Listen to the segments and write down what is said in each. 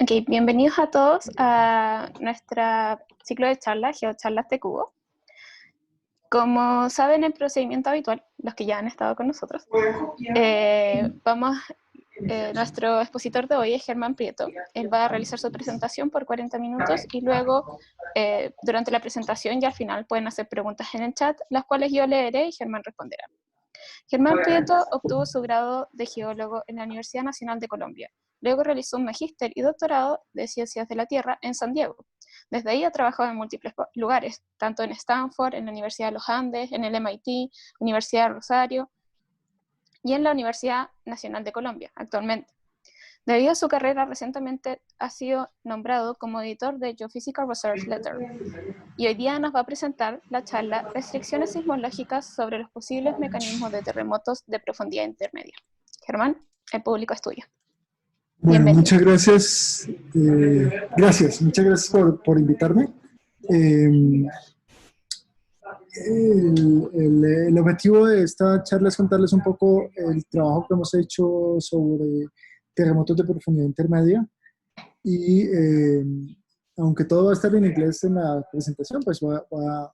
Ok, bienvenidos a todos a nuestro ciclo de charlas, GeoCharlas de Cubo. Como saben, el procedimiento habitual, los que ya han estado con nosotros, nuestro expositor de hoy es Germán Prieto. Él va a realizar su presentación por 40 minutos y luego, durante la presentación y al final, pueden hacer preguntas en el chat, las cuales yo leeré y Germán responderá. Germán Prieto obtuvo su grado de geólogo en la Universidad Nacional de Colombia. Luego realizó un magíster y doctorado de Ciencias de la Tierra en San Diego. Desde ahí ha trabajado en múltiples lugares, tanto en Stanford, en la Universidad de los Andes, en el MIT, Universidad de Rosario y en la Universidad Nacional de Colombia, actualmente. Debido a su carrera, recientemente ha sido nombrado como editor de Geophysical Research Letter. Y hoy día nos va a presentar la charla Restricciones sismológicas sobre los posibles mecanismos de terremotos de profundidad intermedia. Germán, el público es tuyo. Bueno, Bienvenido. muchas gracias. Muchas gracias por invitarme. El objetivo de esta charla es contarles un poco el trabajo que hemos hecho sobre terremotos de profundidad intermedia y aunque todo va a estar en inglés en la presentación, pues voy a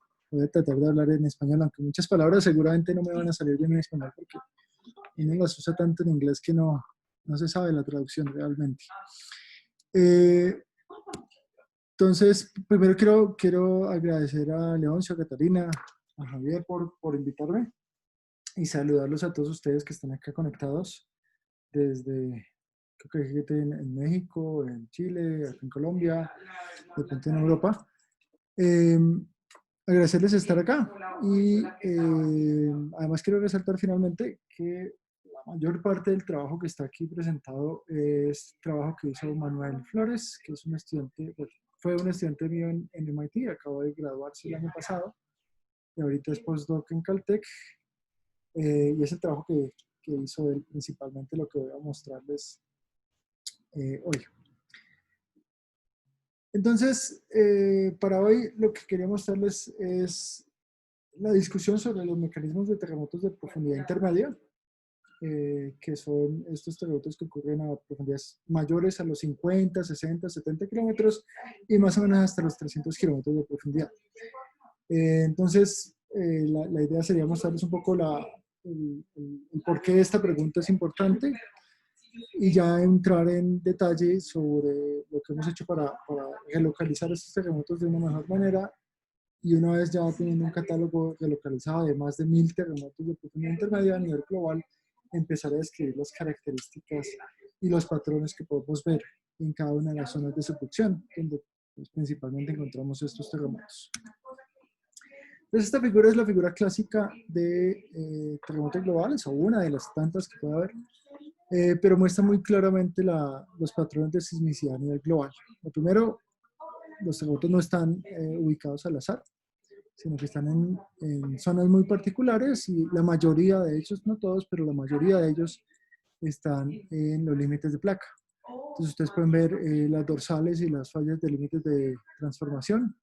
tratar de hablar en español, aunque muchas palabras seguramente no me van a salir bien en español porque uno las usa tanto en inglés que no se sabe la traducción realmente. Entonces, primero quiero agradecer a Leoncio, a Catalina, a Javier por invitarme y saludarlos a todos ustedes que están acá conectados desde, creo que gente en México, en Chile, acá en Colombia, de repente en Europa. Agradecerles estar acá y además quiero resaltar finalmente que la mayor parte del trabajo que está aquí presentado es trabajo que hizo Manuel Flores, que es un estudiante, fue un estudiante mío en MIT, acabó de graduarse el año pasado y ahorita es postdoc en Caltech, y es el trabajo que hizo él, principalmente lo que voy a mostrarles hoy. Entonces, para hoy lo que quería mostrarles es la discusión sobre los mecanismos de terremotos de profundidad intermedia, que son estos terremotos que ocurren a profundidades mayores a los 50, 60, 70 kilómetros y más o menos hasta los 300 kilómetros de profundidad. Entonces, la idea sería mostrarles un poco el por qué esta pregunta es importante y ya entrar en detalle sobre lo que hemos hecho para relocalizar estos terremotos de una mejor manera. Y una vez ya teniendo un catálogo relocalizado de más de 1000 terremotos de profundidad intermedia a nivel global, empezar a describir las características y los patrones que podemos ver en cada una de las zonas de subducción, donde pues, principalmente encontramos estos terremotos. Entonces, esta figura es la figura clásica de terremotos globales, o una de las tantas que puede haber, pero muestra muy claramente los patrones de sismicidad a nivel global. Lo primero, los terremotos no están ubicados al azar, sino que están en zonas muy particulares y la mayoría de ellos, no todos, pero la mayoría de ellos están en los límites de placa. Entonces ustedes pueden ver las dorsales y las fallas de límites de transformación.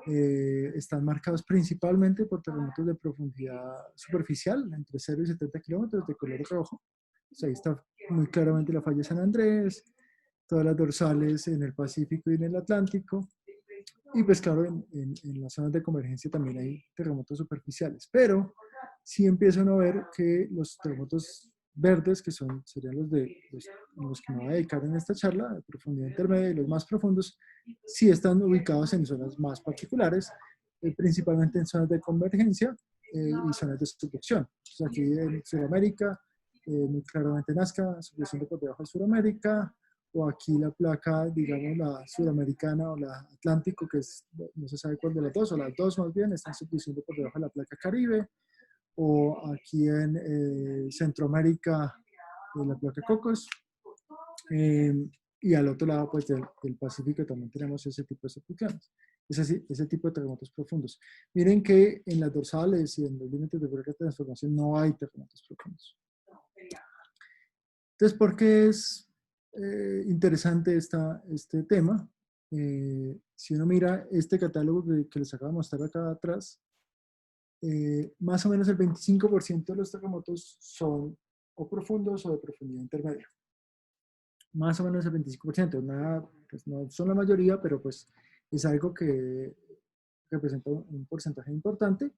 Están marcados principalmente por terremotos de profundidad superficial, entre 0 y 70 kilómetros, de color rojo. Entonces ahí está muy claramente la falla de San Andrés, todas las dorsales en el Pacífico y en el Atlántico. Y pues claro, en las zonas de convergencia también hay terremotos superficiales, pero sí empiezan a ver que los terremotos verdes, que serían los que me voy a dedicar en esta charla, de profundidad intermedia y los más profundos, sí están ubicados en zonas más particulares, principalmente en zonas de convergencia y zonas de subducción. Entonces aquí en Sudamérica, muy claramente Nazca, subduciendo por debajo de Sudamérica, o aquí la placa, digamos, la sudamericana o la Atlántico, que es, no se sabe cuál de las dos, o las dos más bien, están subduciendo por debajo de la placa Caribe, o aquí en Centroamérica, la placa Cocos, y al otro lado, pues, del Pacífico también tenemos ese tipo de subducciones, ese tipo de terremotos profundos. Miren que en las dorsales y en los límites de placa de transformación no hay terremotos profundos. Entonces, ¿por qué es interesante este tema? Si uno mira este catálogo que les acabo de mostrar acá atrás, más o menos el 25% de los terremotos son o profundos o de profundidad intermedia. Más o menos el 25%, nada, pues no son la mayoría, pero pues es algo que representa un porcentaje importante.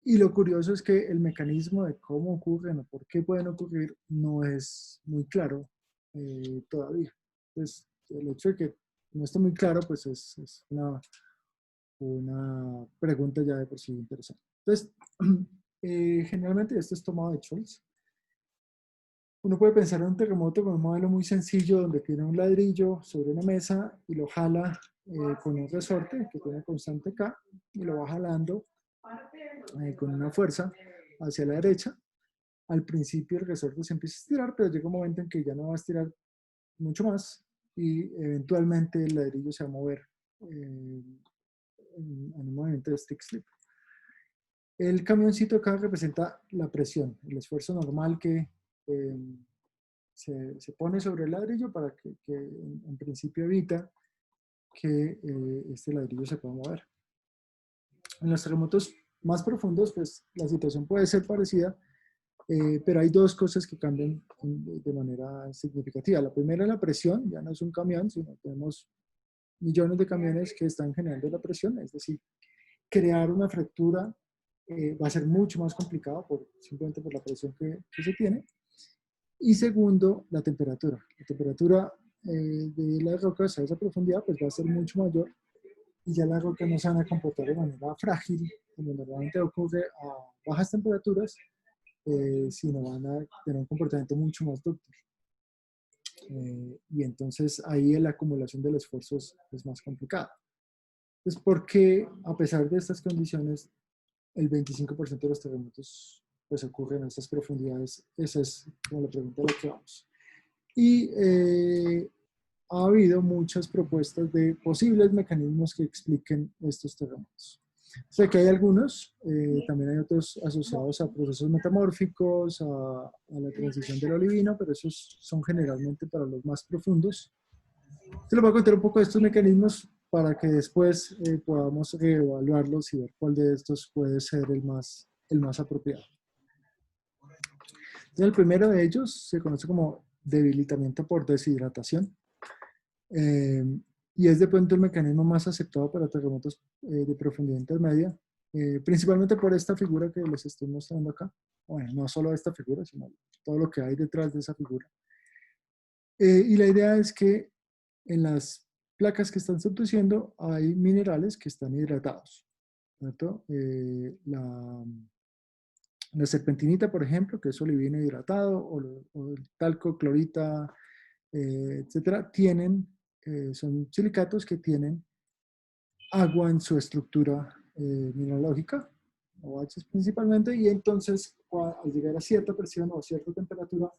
Y lo curioso es que el mecanismo de cómo ocurren o por qué pueden ocurrir no es muy claro todavía. Entonces, el hecho de que no esté muy claro, pues es una pregunta ya de por sí interesante. Entonces, generalmente esto es tomado de Scholz. Uno puede pensar en un terremoto con un modelo muy sencillo donde tiene un ladrillo sobre una mesa y lo jala con un resorte que tiene constante K y lo va jalando con una fuerza hacia la derecha. Al principio el resorte se empieza a estirar, pero llega un momento en que ya no va a estirar mucho más y eventualmente el ladrillo se va a mover en un movimiento de stick slip. El camioncito acá representa la presión, el esfuerzo normal que se pone sobre el ladrillo para que en principio evita que este ladrillo se pueda mover. En los terremotos más profundos, pues la situación puede ser parecida, pero hay dos cosas que cambian de manera significativa. La primera es la presión, ya no es un camión, sino tenemos millones de camiones que están generando la presión, es decir, crear una fractura va a ser mucho más complicado simplemente por la presión que se tiene. Y segundo, la temperatura. La temperatura de las rocas a esa profundidad pues va a ser mucho mayor y ya las rocas no se van a comportar de manera frágil, como normalmente ocurre a bajas temperaturas, sino van a tener un comportamiento mucho más dúctil. Y entonces ahí la acumulación del esfuerzo es más complicada. Entonces, ¿por qué a pesar de estas condiciones el 25% de los terremotos pues ocurren en estas profundidades? Esa es como la pregunta a la que vamos. Y ha habido muchas propuestas de posibles mecanismos que expliquen estos terremotos. O sea que hay algunos, también hay otros asociados a procesos metamórficos, a la transición del olivino, pero esos son generalmente para los más profundos. Te lo voy a contar un poco de estos mecanismos para que después podamos reevaluarlos y ver cuál de estos puede ser el más apropiado. Entonces, el primero de ellos se conoce como debilitamiento por deshidratación. Y es de pronto el mecanismo más aceptado para terremotos de profundidad intermedia, principalmente por esta figura que les estoy mostrando acá. Bueno, no solo esta figura, sino todo lo que hay detrás de esa figura. Y la idea es que en las placas que están subduciendo hay minerales que están hidratados, ¿cierto? La serpentinita, por ejemplo, que es olivino hidratado, o el talco, clorita, etcétera, son silicatos que tienen agua en su estructura mineralógica, OH principalmente, y entonces al llegar a cierta presión o a cierta temperatura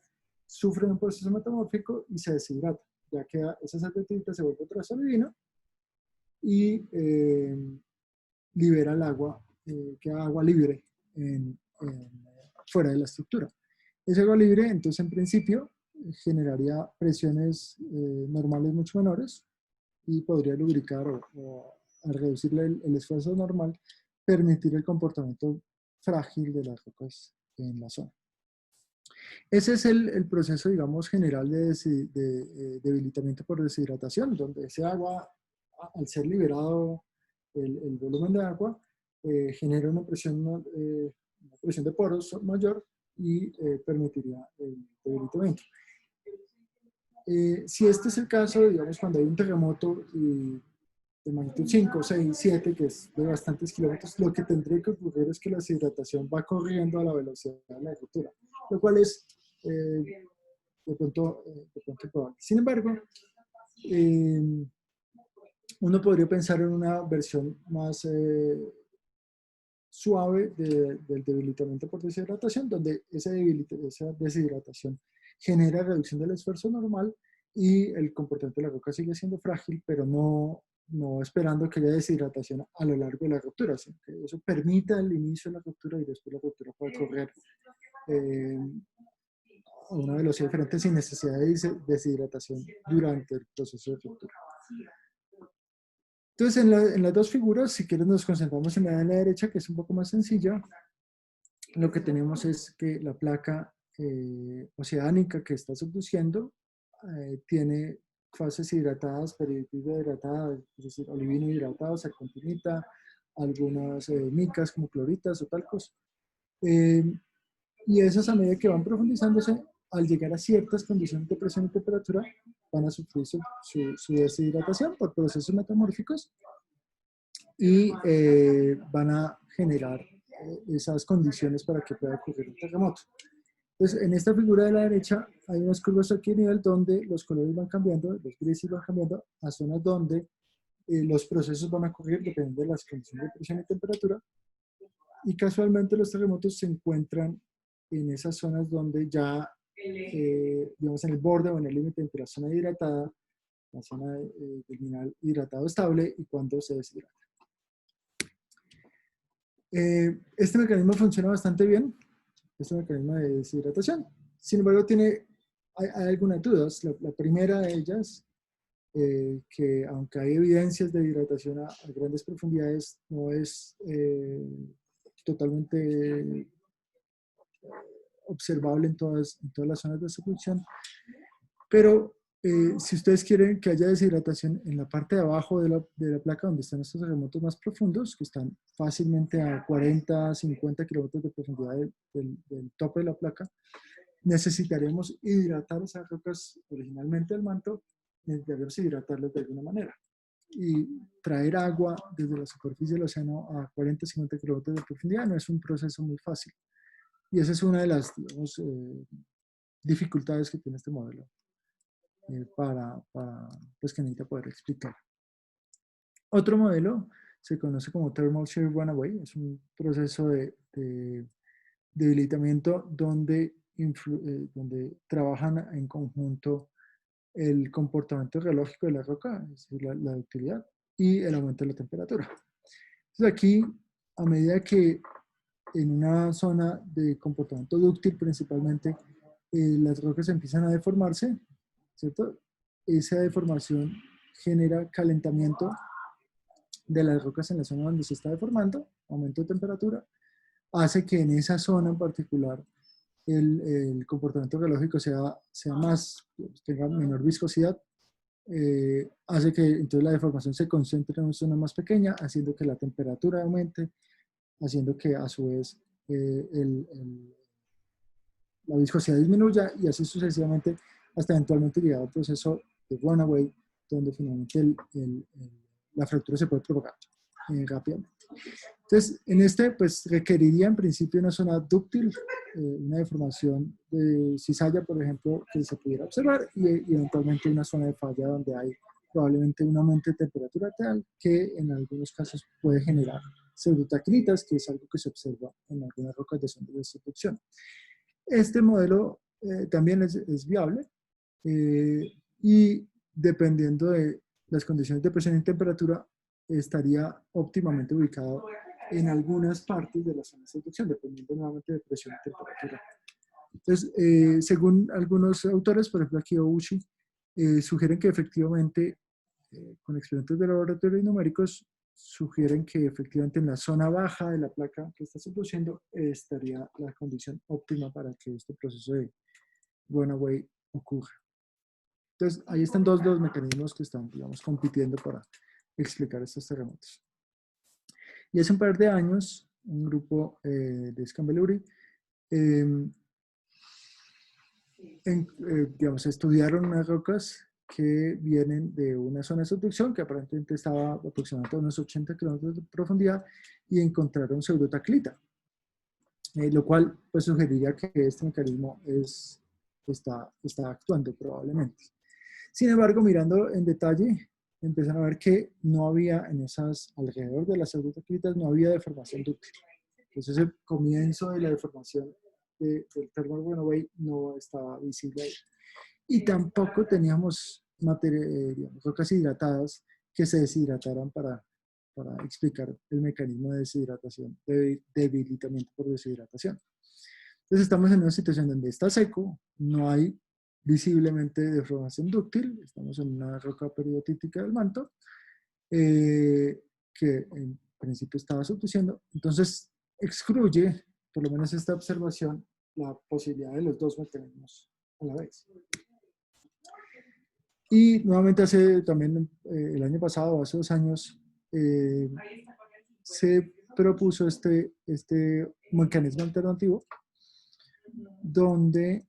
sufren un proceso metamórfico y se deshidrata, ya que esa serpentinita se vuelve otra vez olivino y libera el agua, queda agua libre fuera de la estructura. Esa agua libre, entonces en principio, generaría presiones normales mucho menores y podría lubricar o al reducirle el esfuerzo normal, permitir el comportamiento frágil de las rocas en la zona. Ese es el proceso, digamos, general de debilitamiento por deshidratación, donde ese agua, al ser liberado el volumen de agua, genera una presión de poros mayor y permitiría el debilitamiento. Si este es el caso, digamos, cuando hay un terremoto de magnitud 5, 6, 7, que es de bastantes kilómetros, lo que tendría que ocurrir es que la deshidratación va corriendo a la velocidad de la ruptura, lo cual es de pronto probable. Sin embargo, uno podría pensar en una versión más suave del debilitamiento por deshidratación, donde esa deshidratación genera reducción del esfuerzo normal y el comportamiento de la roca sigue siendo frágil, pero no esperando que haya deshidratación a lo largo de la ruptura, sino que eso permita el inicio de la ruptura y después la ruptura puede correr a una velocidad diferente sin necesidad de deshidratación durante el proceso de ruptura. Entonces, en las dos figuras, si quieres nos concentramos en la de la derecha, que es un poco más sencilla. lo que tenemos es que la placa oceánica que está subduciendo tiene fases hidratadas, periodita hidratada, es decir, olivino hidratado, serpentinita, algunas micas como cloritas o talcos. Eh, y esas a medida que van profundizándose, al llegar a ciertas condiciones de presión y temperatura, van a sufrir su deshidratación por procesos metamórficos y van a generar esas condiciones para que pueda ocurrir un terremoto. Entonces, en esta figura de la derecha hay unas curvas aquí a nivel donde los colores van cambiando, los grises van cambiando a zonas donde los procesos van a ocurrir dependiendo de las condiciones de presión y temperatura. Y casualmente los terremotos se encuentran en esas zonas donde ya, digamos, en el borde o en el límite entre la zona hidratada, la zona del mineral hidratado estable y cuando se deshidrata. Este mecanismo funciona bastante bien, este mecanismo de deshidratación. Sin embargo, hay algunas dudas. La primera de ellas, que aunque hay evidencias de hidratación a grandes profundidades, no es totalmente observable en todas las zonas de subducción. Pero si ustedes quieren que haya deshidratación en la parte de abajo de la placa, donde están estos terremotos más profundos, que están fácilmente a 40, 50 kilómetros de profundidad del tope de la placa, necesitaremos hidratar esas rocas originalmente del manto, necesitaremos hidratarlas de alguna manera. Y traer agua desde la superficie del océano a 40, 50 kilómetros de profundidad no es un proceso muy fácil. Y esa es una de las, digamos, dificultades que tiene este modelo pues, que necesita poder explicar. Otro modelo se conoce como Thermal Shear Runaway, es un proceso de debilitamiento donde trabajan en conjunto el comportamiento geológico de la roca, es decir, la ductilidad, y el aumento de la temperatura. Entonces aquí, a medida que en una zona de comportamiento dúctil principalmente, las rocas empiezan a deformarse, ¿cierto? Esa deformación genera calentamiento de las rocas en la zona donde se está deformando, aumento de temperatura, hace que en esa zona en particular el comportamiento geológico sea más, tenga menor viscosidad, hace que entonces la deformación se concentre en una zona más pequeña, haciendo que la temperatura aumente, haciendo que a su vez la viscosidad disminuya y así sucesivamente hasta eventualmente llegar al proceso de runaway, donde finalmente la fractura se puede propagar rápidamente. Entonces, en este, pues requeriría en principio una zona dúctil, una deformación de cizalla, por ejemplo, que se pudiera observar, y eventualmente una zona de falla donde hay probablemente un aumento de temperatura tal que en algunos casos puede generar pseudotacritas, que es algo que se observa en algunas rocas de zonas de subducción. Este modelo también es viable y dependiendo de las condiciones de presión y temperatura estaría óptimamente ubicado en algunas partes de la zona de subducción, dependiendo nuevamente de presión y temperatura. Entonces, según algunos autores, por ejemplo aquí Ouchi, sugieren que efectivamente, con experimentos de laboratorio y numéricos, sugieren que efectivamente en la zona baja de la placa que está subduciendo estaría la condición óptima para que este proceso de runaway ocurra. Entonces, ahí están dos mecanismos que están, digamos, compitiendo para explicar estos terremotos. Y hace un par de años, un grupo de Scambelluri digamos, estudiaron unas rocas que vienen de una zona de subducción que aparentemente estaba aproximadamente a unos 80 kilómetros de profundidad y encontraron pseudotaclita, lo cual pues sugeriría que este mecanismo está actuando probablemente. Sin embargo, mirando en detalle, empiezan a ver que no había alrededor de las pseudotaclitas, no había deformación dúctil. Entonces el comienzo de la deformación del thermal runaway no estaba visible ahí. Y tampoco teníamos digamos, rocas hidratadas que se deshidrataran para explicar el mecanismo de deshidratación, de debilitamiento por deshidratación. Entonces estamos en una situación donde está seco, no hay visiblemente deformación dúctil, estamos en una roca peridotítica del manto, que en principio estaba subduciendo, entonces excluye por lo menos esta observación, la posibilidad de los dos mecanismos a la vez. Y nuevamente también el año pasado, hace 2 años, se propuso este mecanismo alternativo donde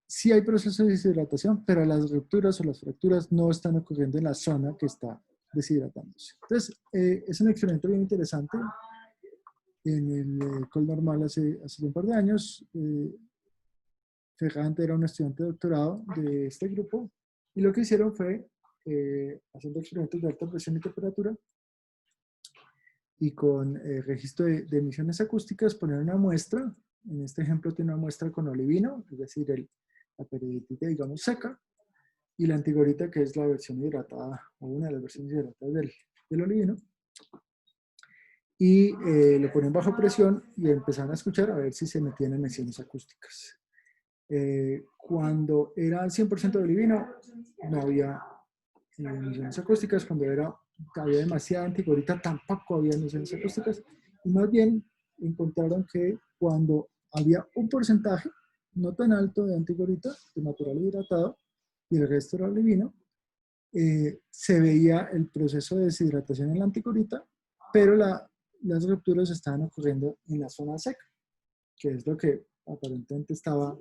sí hay procesos de deshidratación, pero las rupturas o las fracturas no están ocurriendo en la zona que está deshidratándose. Entonces, es un experimento bien interesante. En el Col Normal hace un par de años, Ferrante era un estudiante de doctorado de este grupo, y lo que hicieron fue, haciendo experimentos de alta presión y temperatura, y con registro de emisiones acústicas, poner una muestra. En este ejemplo tiene una muestra con olivino, es decir, la peridotita, digamos, seca, y la antigorita, que es la versión hidratada, o una de las versiones hidratadas del olivino. Y lo ponen bajo presión y empezaron a escuchar a ver si se metían emisiones acústicas. Cuando era 100% de olivino, no había emisiones acústicas. Cuando había demasiada antigorita, tampoco había emisiones acústicas. Y más bien encontraron que cuando había un porcentaje no tan alto de antigorita, de material hidratado, y el resto era olivino, se veía el proceso de deshidratación en la antigorita, pero las rupturas estaban ocurriendo en la zona seca, que es lo que aparentemente estaba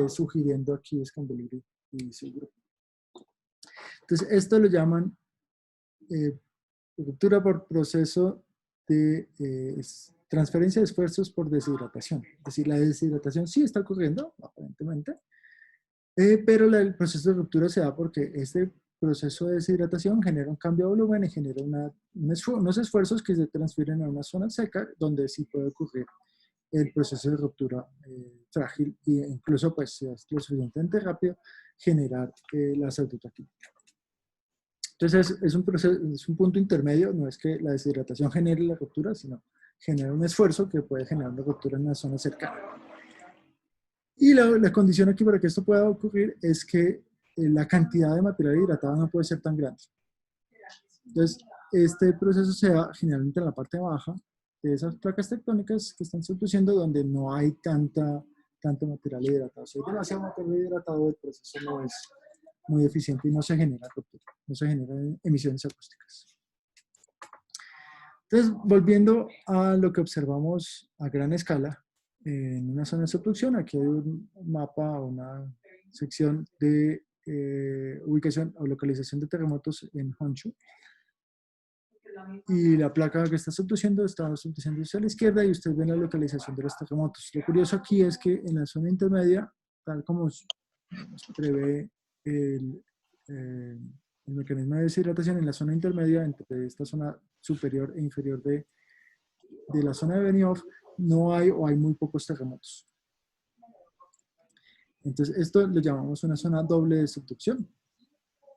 sugiriendo aquí Scambelluri y su grupo. Entonces, esto lo llaman ruptura por proceso de transferencia de esfuerzos por deshidratación. Es decir, la deshidratación sí está ocurriendo, aparentemente, pero el proceso de ruptura se da porque este proceso de deshidratación genera un cambio de volumen y genera unos esfuerzos que se transfieren a una zona seca donde sí puede ocurrir el proceso de ruptura frágil e incluso, pues, si es lo suficientemente rápido, generar la pseudotaquidia. Entonces, es un punto intermedio, no es que la deshidratación genere la ruptura, sino genera un esfuerzo que puede generar una ruptura en una zona cercana. Y la condición aquí para que esto pueda ocurrir es que la cantidad de material hidratado no puede ser tan grande. Entonces, este proceso se da generalmente en la parte baja de esas placas tectónicas que están subduciendo, donde no hay tanto material hidratado. Si hay demasiado material hidratado, el proceso no es muy eficiente y no se genera ruptura, no se generan emisiones acústicas. Entonces, volviendo a lo que observamos a gran escala, en una zona de subducción, aquí hay un mapa, una sección de ubicación o localización de terremotos en Honshu. Y la placa que está subduciendo hacia la izquierda y ustedes ven la localización de los terremotos. Lo curioso aquí es que en la zona intermedia, tal como prevé el mecanismo de deshidratación, en la zona intermedia, entre esta zona superior e inferior de la zona de Benioff, no hay o hay muy pocos terremotos. Entonces, esto lo llamamos una zona doble de subducción,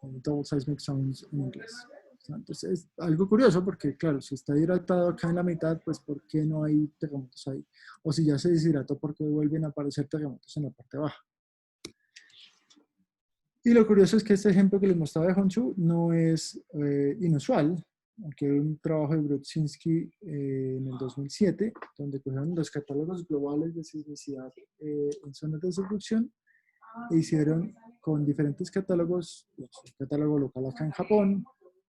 double seismic zones en inglés. Entonces, es algo curioso porque, claro, si está hidratado acá en la mitad, pues ¿por qué no hay terremotos ahí? O si ya se deshidrató, ¿por qué vuelven a aparecer terremotos en la parte baja? Y lo curioso es que este ejemplo que les mostraba de Honshu no es inusual. Aquí hay un trabajo de Brudzinski en el 2007, donde cogieron los catálogos globales de sismicidad en zonas de subducción e hicieron con diferentes catálogos, el catálogo local acá en Japón,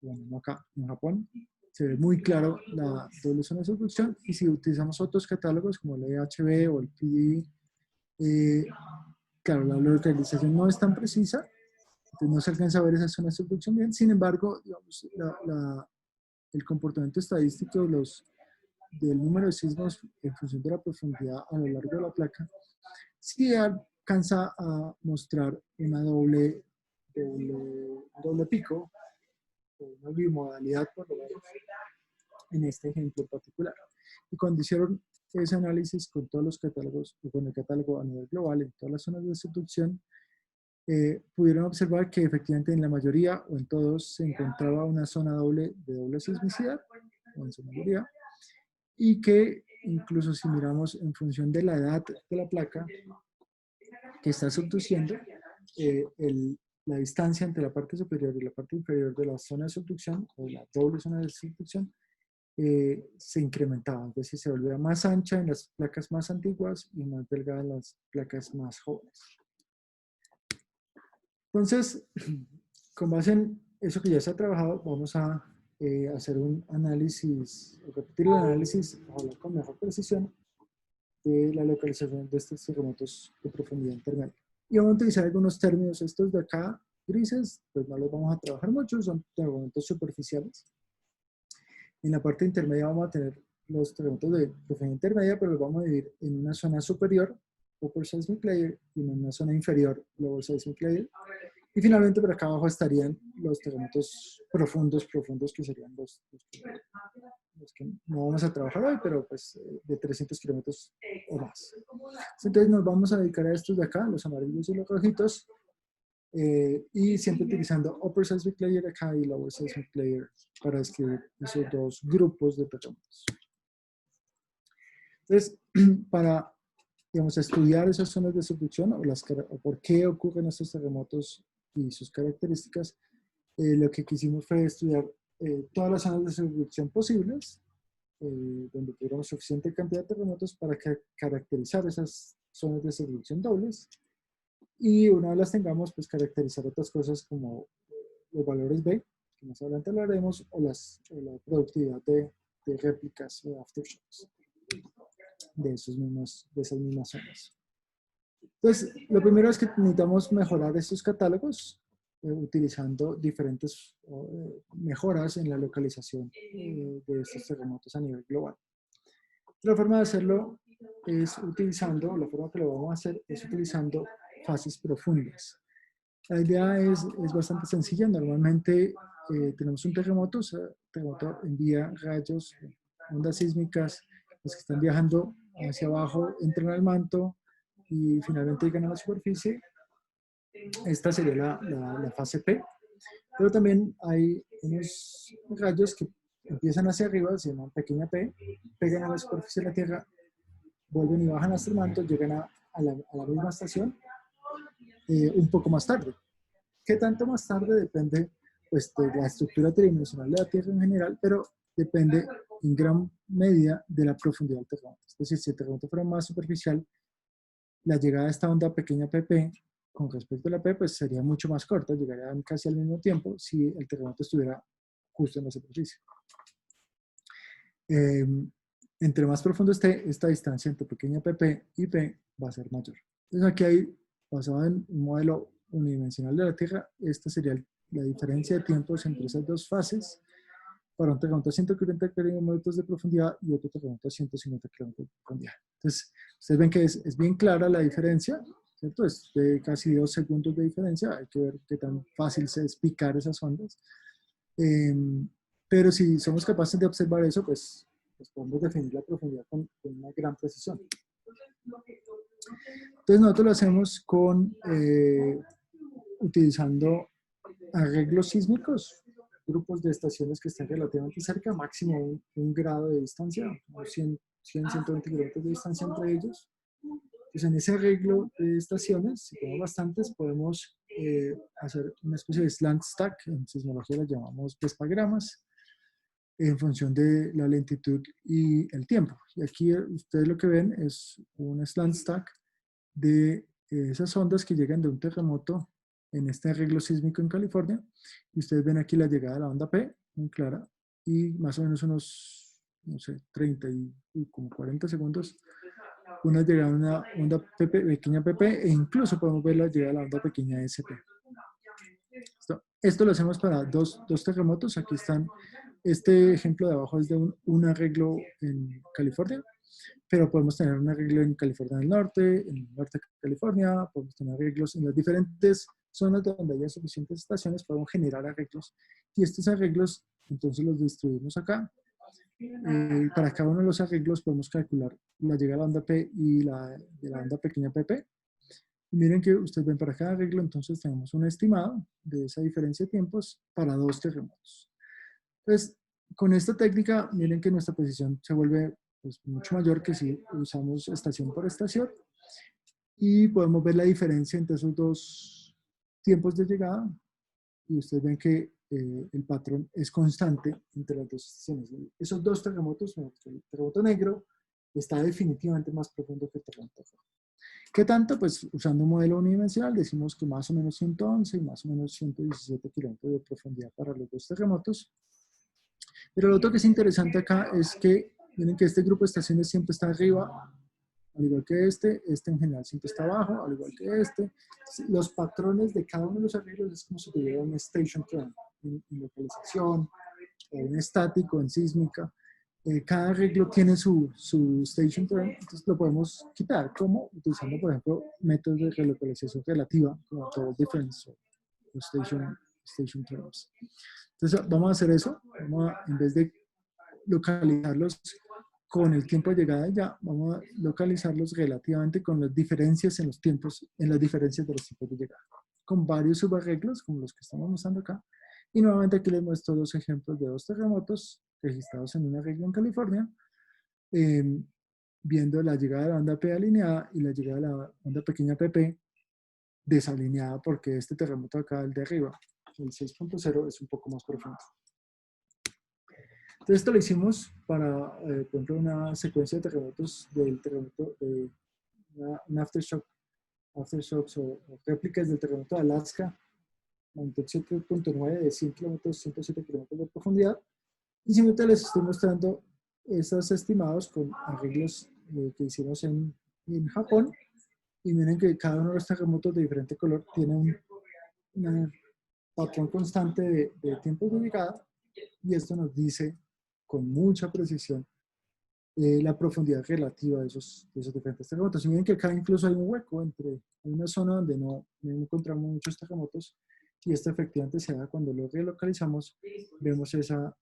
bueno, no acá, en Japón, se ve muy claro la doble zona de subducción, y si utilizamos otros catálogos como el EHB o el PDE, claro, la localización no es tan precisa, entonces no se alcanza a ver esa zona de subducción bien. Sin embargo, digamos, el comportamiento estadístico del número de sismos en función de la profundidad a lo largo de la placa sí alcanza a mostrar una doble pico, una bimodalidad por lo menos, en este ejemplo en particular. Y cuando hicieron ese análisis con todos los catálogos, o con el catálogo a nivel global en todas las zonas de subducción, pudieron observar que efectivamente en la mayoría o en todos se encontraba una zona de doble sismicidad, o en su mayoría, y que incluso si miramos en función de la edad de la placa que está subduciendo, la distancia entre la parte superior y la parte inferior de la zona de subducción, o la doble zona de subducción, se incrementaba, es decir, se volvía más ancha en las placas más antiguas y más delgada en las placas más jóvenes. Entonces, con base en eso que ya se ha trabajado, vamos a hacer un análisis, repetir el análisis, ojalá con mejor precisión, de la localización de estos terremotos de profundidad intermedia. Y vamos a utilizar algunos términos, estos de acá, grises, pues no los vamos a trabajar mucho, son terremotos superficiales. En la parte intermedia vamos a tener los terremotos de profundidad intermedia, pero los vamos a dividir en una zona superior, Upper Seismic Layer, y en una zona inferior, Lower Seismic Layer. Y finalmente por acá abajo estarían los terremotos profundos, que serían los que no vamos a trabajar hoy, pero pues de 300 kilómetros o más. Entonces nos vamos a dedicar a estos de acá, los amarillos y los rojitos, y siempre utilizando Upper Seismic Layer acá y Lower Seismic Layer para describir esos dos grupos de terremotos. Entonces, para, digamos, estudiar esas zonas de subducción o por qué ocurren estos terremotos y sus características, lo que quisimos fue estudiar todas las zonas de subducción posibles, donde tuviéramos suficiente cantidad de terremotos para caracterizar esas zonas de subducción dobles, y una vez las tengamos, pues caracterizar otras cosas como los valores B, que más adelante hablaremos, o la productividad de réplicas o aftershocks de esas mismas zonas. Entonces, lo primero es que necesitamos mejorar estos catálogos utilizando diferentes mejoras en la localización de estos terremotos a nivel global. La forma de hacerlo es utilizando, la forma que lo vamos a hacer es utilizando fases profundas. La idea es bastante sencilla. Normalmente tenemos un terremoto, o sea, el terremoto envía rayos, ondas sísmicas, los que están viajando hacia abajo entran al manto y finalmente llegan a la superficie. Esta sería la fase P, pero también hay unos rayos que empiezan hacia arriba, se llaman pequeña P, pegan a la superficie de la Tierra, vuelven y bajan hasta el manto, llegan a la misma estación un poco más tarde. ¿Qué tanto más tarde? Depende pues, de la estructura tridimensional de la Tierra en general, pero depende en gran medida de la profundidad del terremoto. Es decir, si el terremoto fuera más superficial, la llegada de esta onda pequeña PP con respecto a la P, pues sería mucho más corta, llegaría casi al mismo tiempo si el terremoto estuviera justo en la superficie. Entre más profundo esté, esta distancia entre pequeña PP y P va a ser mayor. Entonces aquí hay, basado en un modelo unidimensional de la Tierra, esta sería la diferencia de tiempos entre esas dos fases para un terremoto a 140 kilómetros de profundidad y otro terremoto a 150 kilómetros de profundidad. Entonces, ustedes ven que es bien clara la diferencia, ¿cierto? Es de casi 2 segundos de diferencia, hay que ver qué tan fácil es picar esas ondas. Pero si somos capaces de observar eso, pues podemos definir la profundidad con una gran precisión. Entonces nosotros lo hacemos utilizando arreglos sísmicos, grupos de estaciones que estén relativamente cerca, máximo un grado de distancia, 120 kilómetros de distancia entre ellos. Pues en ese arreglo de estaciones, si tenemos bastantes, podemos hacer una especie de slant stack, en sismología las llamamos vespagramas, en función de la lentitud y el tiempo. Y aquí ustedes lo que ven es un slant stack de esas ondas que llegan de un terremoto en este arreglo sísmico en California. Y ustedes ven aquí la llegada de la onda P, muy clara, y más o menos unos, no sé, 30 y como 40 segundos, una llegada de una onda pequeña PP, e incluso podemos ver la llegada de la onda pequeña SP. Esto lo hacemos para dos terremotos. Aquí están, este ejemplo de abajo es de un arreglo en California, pero podemos tener un arreglo en California del Norte, en el norte de California, podemos tener arreglos en las diferentes zonas donde haya suficientes estaciones, podemos generar arreglos, y estos arreglos entonces los distribuimos acá. Para cada uno de los arreglos podemos calcular la llegada de la onda P y de la onda pequeña PP. Y miren que ustedes ven para cada arreglo, entonces tenemos un estimado de esa diferencia de tiempos para 2 terremotos. Entonces, con esta técnica, miren que nuestra precisión se vuelve pues, mucho mayor que si usamos estación por estación, y podemos ver la diferencia entre esos dos tiempos de llegada, y ustedes ven que el patrón es constante entre las dos estaciones. Esos dos terremotos, el terremoto negro está definitivamente más profundo que el terremoto rojo. ¿Qué tanto? Pues usando un modelo unidimensional decimos que más o menos 111 y más o menos 117 kilómetros de profundidad para los dos terremotos. Pero lo otro que es interesante acá es que miren que este grupo de estaciones siempre está arriba, al igual que este en general siempre está abajo, al igual que este. Los patrones de cada uno de los arreglos es como si tuviera un station trend en localización, en estático, en sísmica. Cada arreglo tiene su station trend, entonces lo podemos quitar, como utilizando, por ejemplo, métodos de relocalización relativa, como total difference o station trends. Entonces vamos a hacer eso, en vez de localizarlos con el tiempo de llegada ya, vamos a localizarlos relativamente con las diferencias en los tiempos, en las diferencias de los tiempos de llegada, con varios subarreglos, como los que estamos mostrando acá. Y nuevamente aquí les muestro dos ejemplos de dos terremotos registrados en un arreglo en California, viendo la llegada de la onda P alineada y la llegada de la onda pequeña PP desalineada, porque este terremoto acá, el de arriba, el 6.0, es un poco más profundo. Entonces esto lo hicimos para, por ejemplo, una secuencia de terremotos del terremoto, un aftershocks o réplicas del terremoto de Alaska, magnitud 7.9 de 100 kilómetros, 107 kilómetros de profundidad. Y simplemente les estoy mostrando estos estimados con arreglos que hicimos en Japón. Y miren que cada uno de los terremotos de diferente color tiene un patrón constante de tiempos de llegada. Y esto nos dice con mucha precisión la profundidad relativa de esos diferentes terremotos. Y miren que acá incluso hay un hueco entre una zona donde no encontramos muchos terremotos, y esto efectivamente se da cuando lo relocalizamos. Vemos esas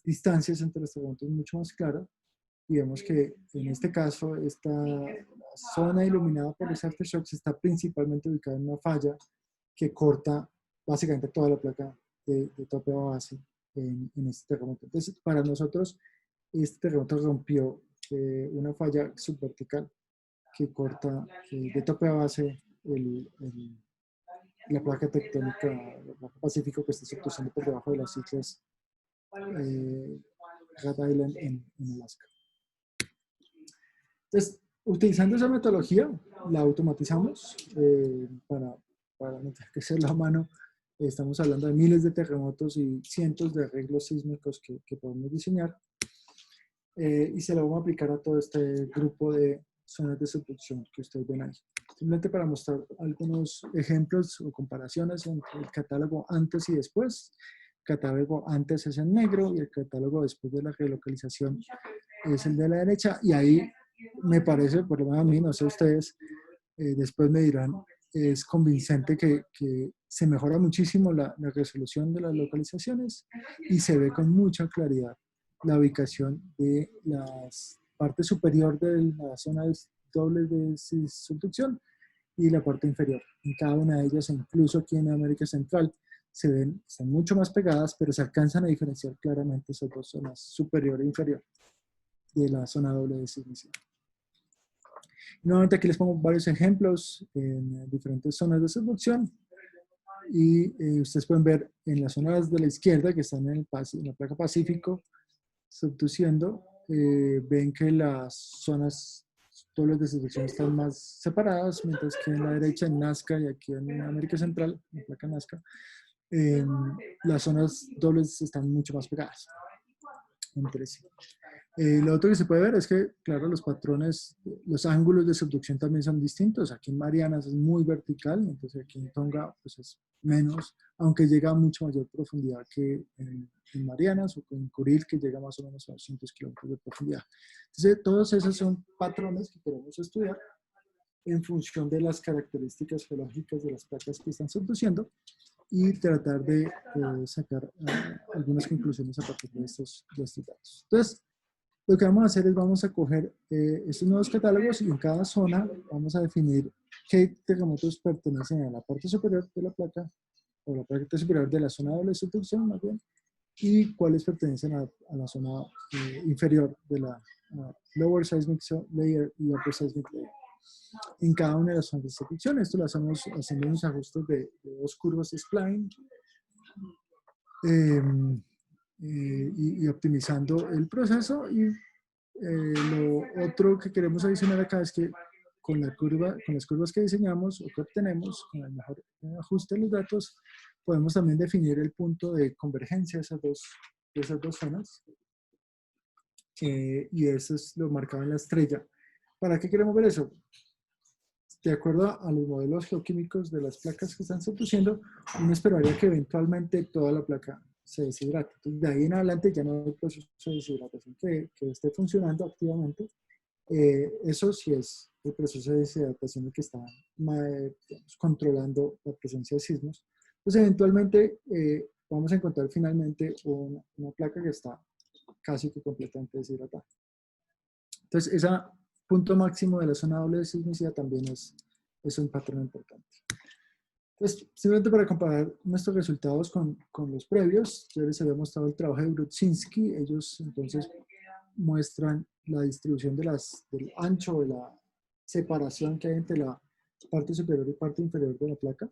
distancias entre los terremotos mucho más claras, y vemos que en este caso esta zona iluminada por los aftershocks está principalmente ubicada en una falla que corta básicamente toda la placa de tope a base en este terremoto. Entonces, para nosotros, este terremoto rompió una falla subvertical que corta de tope a base la placa tectónica, la placa Pacífico, que está subduciendo por debajo de las islas Rat Island en Alaska. Entonces, utilizando esa metodología, la automatizamos para no tener que hacerlo a mano. Estamos hablando de miles de terremotos y cientos de arreglos sísmicos que podemos diseñar, y se lo vamos a aplicar a todo este grupo de zonas de subducción que ustedes ven ahí. Simplemente para mostrar algunos ejemplos o comparaciones entre el catálogo antes y después. El catálogo antes es en negro y el catálogo después de la relocalización es el de la derecha, y ahí me parece, por lo menos a mí, no sé ustedes, después me dirán, es convincente que se mejora muchísimo la resolución de las localizaciones y se ve con mucha claridad la ubicación de la parte superior de la zona doble de subducción y la parte inferior. En cada una de ellas, incluso aquí en América Central, están mucho más pegadas, pero se alcanzan a diferenciar claramente esas dos zonas, superior e inferior, de la zona doble de sismicidad. Nuevamente aquí les pongo varios ejemplos en diferentes zonas de subducción, y ustedes pueden ver en las zonas de la izquierda que están en la placa Pacífico subduciendo, ven que las zonas dobles de subducción están más separadas, mientras que en la derecha, en Nazca, y aquí en América Central, en la placa Nazca, las zonas dobles están mucho más pegadas entre sí. Lo otro que se puede ver es que, claro, los patrones, los ángulos de subducción también son distintos. Aquí en Marianas es muy vertical, entonces aquí en Tonga pues es menos, aunque llega a mucho mayor profundidad que en Marianas, o en Kuril, que llega más o menos a 200 kilómetros de profundidad. Entonces, todos esos son patrones que queremos estudiar en función de las características geológicas de las placas que están subduciendo, y tratar de sacar algunas conclusiones a partir de estos datos. Entonces, lo que vamos a hacer es vamos a coger estos nuevos catálogos, y en cada zona vamos a definir qué terremotos pertenecen a la parte superior de la placa, o la parte superior de la zona de doble subducción, más bien, y cuáles pertenecen a la zona inferior de la lower seismic layer y upper seismic layer. En cada una de las zonas de subducción, esto lo hacemos haciendo unos ajustes de dos curvas de spline, y optimizando el proceso. Y lo otro que queremos adicionar acá es que con las curvas que diseñamos o que obtenemos, con el mejor ajuste de los datos, podemos también definir el punto de convergencia de esas dos zonas. Y eso es lo marcado en la estrella. ¿Para qué queremos ver eso? De acuerdo a los modelos geoquímicos de las placas que están produciendo, uno esperaría que eventualmente toda la placa se deshidrate. Entonces, de ahí en adelante ya no hay proceso de deshidratación que esté funcionando activamente. Eso sí es el proceso de deshidratación el que está digamos, controlando la presencia de sismos. Entonces, eventualmente vamos a encontrar finalmente una placa que está casi que completamente deshidratada. Entonces, ese punto máximo de la zona doble de sismicidad también es un patrón importante. Entonces, simplemente para comparar nuestros resultados con los previos, yo les había mostrado el trabajo de Brudzinski. Ellos entonces muestran la distribución del ancho de la separación que hay entre la parte superior y parte inferior de la placa.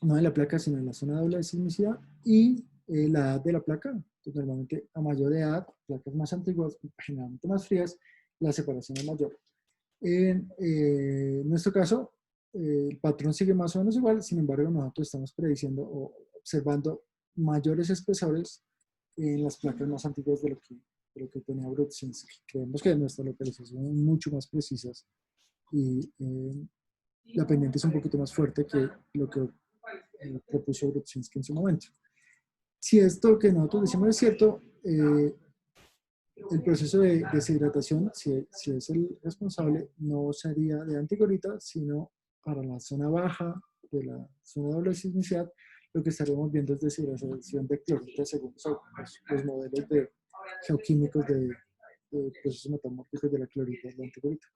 No de la placa, sino en la zona doble de sismicidad, y la edad de la placa. Entonces, normalmente a mayor edad, placas más antiguas, generalmente más frías, la separación es mayor. En nuestro caso, el patrón sigue más o menos igual, sin embargo, nosotros estamos prediciendo o observando mayores espesores en las placas más antiguas de lo que tenía Brudzinski. Creemos que nuestras localizaciones son mucho más precisas y la pendiente es un poquito más fuerte que lo que propuso Brudzinski en su momento. Si esto que nosotros decimos es cierto, el proceso de deshidratación, si es el responsable, no sería de antigorita, sino para la zona baja de la zona doble de sismicidad, lo que estaremos viendo es deshidratación de clorita según los modelos geoquímicos de procesos metamórficos de la clorita y la antigorita.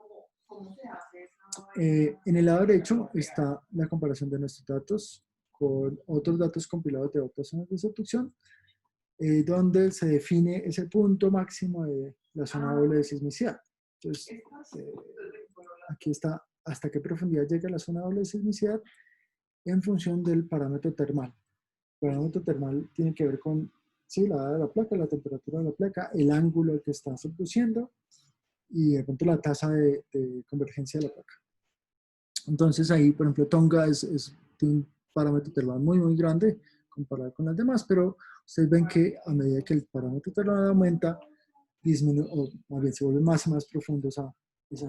En el lado derecho está la comparación de nuestros datos con otros datos compilados de otras zonas de subducción, donde se define ese punto máximo de la zona doble de sismicidad. Entonces, aquí está hasta qué profundidad llega la zona doble de sismicidad en función del parámetro termal. El parámetro termal tiene que ver con la edad de la placa, la temperatura de la placa, el ángulo al que está subduciendo y de pronto la tasa de convergencia de la placa. Entonces ahí, por ejemplo, Tonga tiene un parámetro termal muy, muy grande comparado con las demás, pero ustedes ven que a medida que el parámetro termal aumenta, disminuye, o más bien se vuelve más y más profundo esa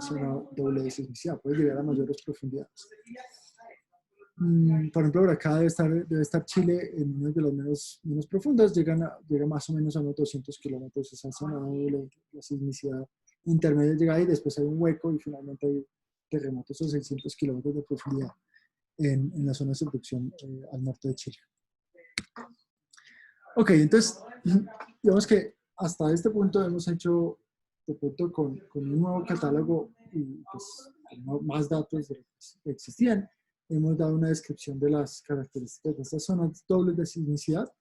zona doble de sismicidad, puede llegar a mayores profundidades. Por ejemplo, por acá debe estar Chile en una de las menos profundas, llega más o menos a unos 200 kilómetros esa zona doble, la sismicidad intermedia llega ahí, después hay un hueco y finalmente hay terremotos a 600 kilómetros de profundidad en la zona de subducción al norte de Chile. Ok, entonces, digamos que hasta este punto hemos hecho, de pronto, con un nuevo catálogo y pues, con más datos de los que existían, hemos dado una descripción de las características de estas zonas dobles de sismicidad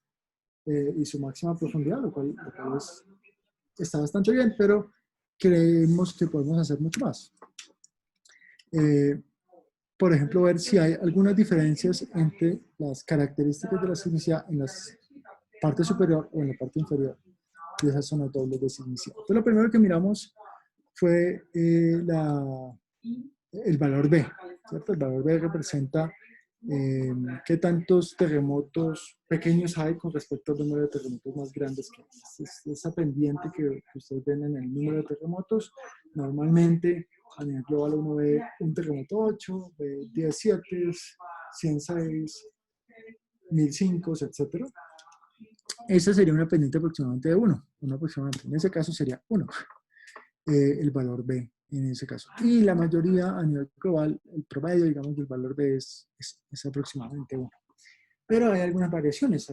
y su máxima profundidad, lo cual está bastante bien, pero creemos que podemos hacer mucho más. Por ejemplo, ver si hay algunas diferencias entre las características de la sismicidad en la parte superior o en la parte inferior de esa zona doble de sismicidad. Entonces, lo primero que miramos fue el valor B, ¿cierto? El valor B representa qué tantos terremotos pequeños hay con respecto al número de terremotos más grandes que hay. Esa pendiente que ustedes ven en el número de terremotos, normalmente a nivel global uno ve un terremoto 8, ve 17, 106, 1005, etc. Esa sería una pendiente aproximadamente de 1, aproximadamente. En ese caso sería 1, el valor B en ese caso. Y la mayoría a nivel global, el promedio, digamos, del valor B es aproximadamente 1. Pero hay algunas variaciones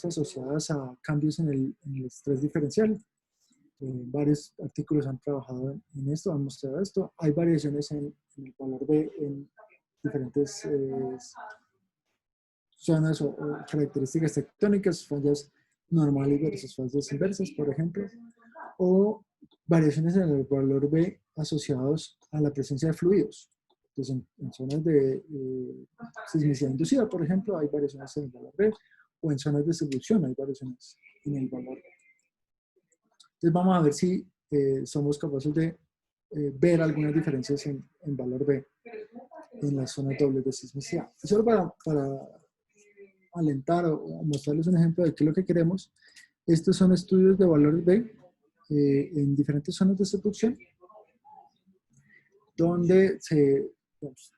asociadas a cambios en el estrés diferencial. Varios artículos han trabajado en esto, han mostrado esto. Hay variaciones en el valor B en diferentes zonas o características tectónicas, fallas normales versus fallas inversas, por ejemplo, o variaciones en el valor B asociados a la presencia de fluidos. Entonces, en zonas de sismicidad inducida, por ejemplo, hay variaciones en el valor B, o en zonas de distribución hay variaciones en el valor B. Entonces vamos a ver si somos capaces de ver algunas diferencias en valor B en las zonas dobles de sismicidad. Y solo para alentar o mostrarles un ejemplo de qué es lo que queremos, estos son estudios de valor B en diferentes zonas de distribución, donde pues,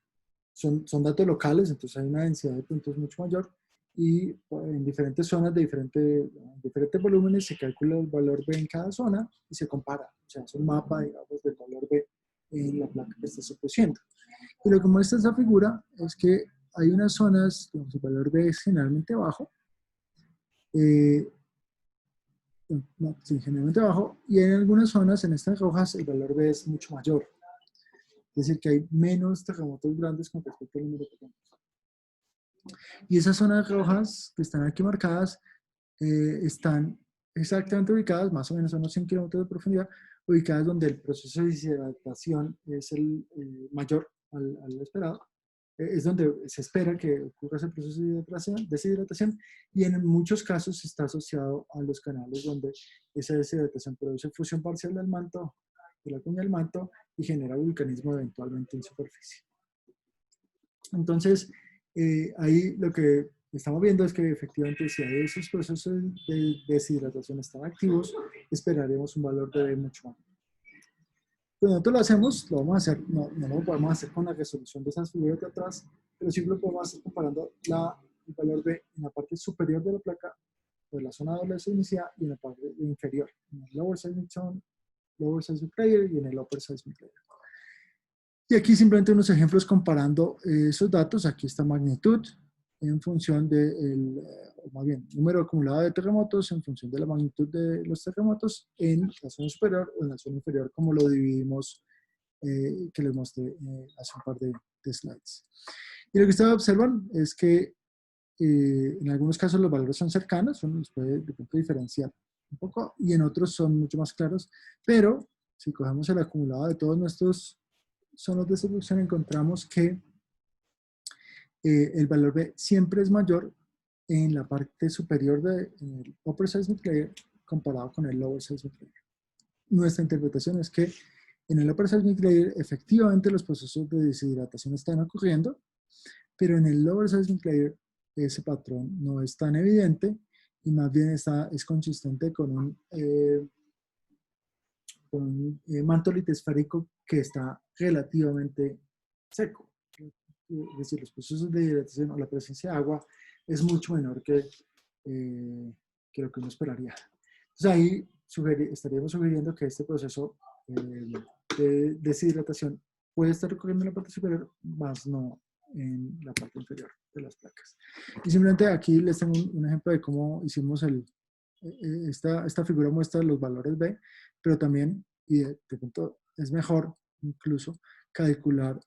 son datos locales, entonces hay una densidad de puntos mucho mayor, y en diferentes zonas de diferentes volúmenes se calcula el valor B en cada zona y se compara, o sea, es un mapa, digamos, del valor B en la placa que está produciendo. Y lo que muestra esta figura es que hay unas zonas donde el valor B es generalmente bajo, sí, generalmente bajo, y en algunas zonas, en estas rojas, el valor B es mucho mayor. Es decir, que hay menos terremotos grandes con respecto al número de terremotos. Y esas zonas rojas que están aquí marcadas están exactamente ubicadas, más o menos a unos 100 kilómetros de profundidad, ubicadas donde el proceso de deshidratación es el mayor al esperado. Es donde se espera que ocurra ese proceso de deshidratación, y en muchos casos está asociado a los canales donde esa deshidratación produce fusión parcial del manto, de la cuña del manto, y genera vulcanismo eventualmente en superficie. Entonces, ahí lo que estamos viendo es que efectivamente si hay esos procesos de deshidratación están activos, esperaremos un valor de B mucho más. Pues nosotros lo hacemos, lo vamos a hacer, no lo podemos hacer con la resolución de esas figuras de atrás, pero sí lo podemos hacer comparando el valor B en la parte superior de la placa, de la zona doble de sismicidad, y en la parte inferior, en el lower seismic zone, lower seismic layer, y en el upper seismic layer. Y aquí simplemente unos ejemplos comparando esos datos. Aquí está magnitud en función del, más bien, número acumulado de terremotos en función de la magnitud de los terremotos en la zona superior o en la zona inferior, como lo dividimos, que les mostré hace un par de slides. Y lo que ustedes observan es que en algunos casos los valores son cercanos, los puede de pronto diferenciar un poco, y en otros son mucho más claros, pero si cogemos el acumulado de todos nuestros zonas de distribución, encontramos que el valor B siempre es mayor en la parte superior del upper seismic layer comparado con el lower seismic layer. Nuestra interpretación es que en el upper seismic layer efectivamente los procesos de deshidratación están ocurriendo, pero en el lower seismic layer ese patrón no es tan evidente y más bien es consistente con un manto litosférico que está relativamente seco. Es decir, los procesos de hidratación o la presencia de agua es mucho menor que lo que uno esperaría. Entonces ahí estaríamos sugiriendo que este proceso de deshidratación puede estar ocurriendo en la parte superior, más no en la parte inferior de las placas. Y simplemente aquí les tengo un ejemplo de cómo hicimos esta figura muestra los valores B, pero también, y de pronto es mejor incluso calcular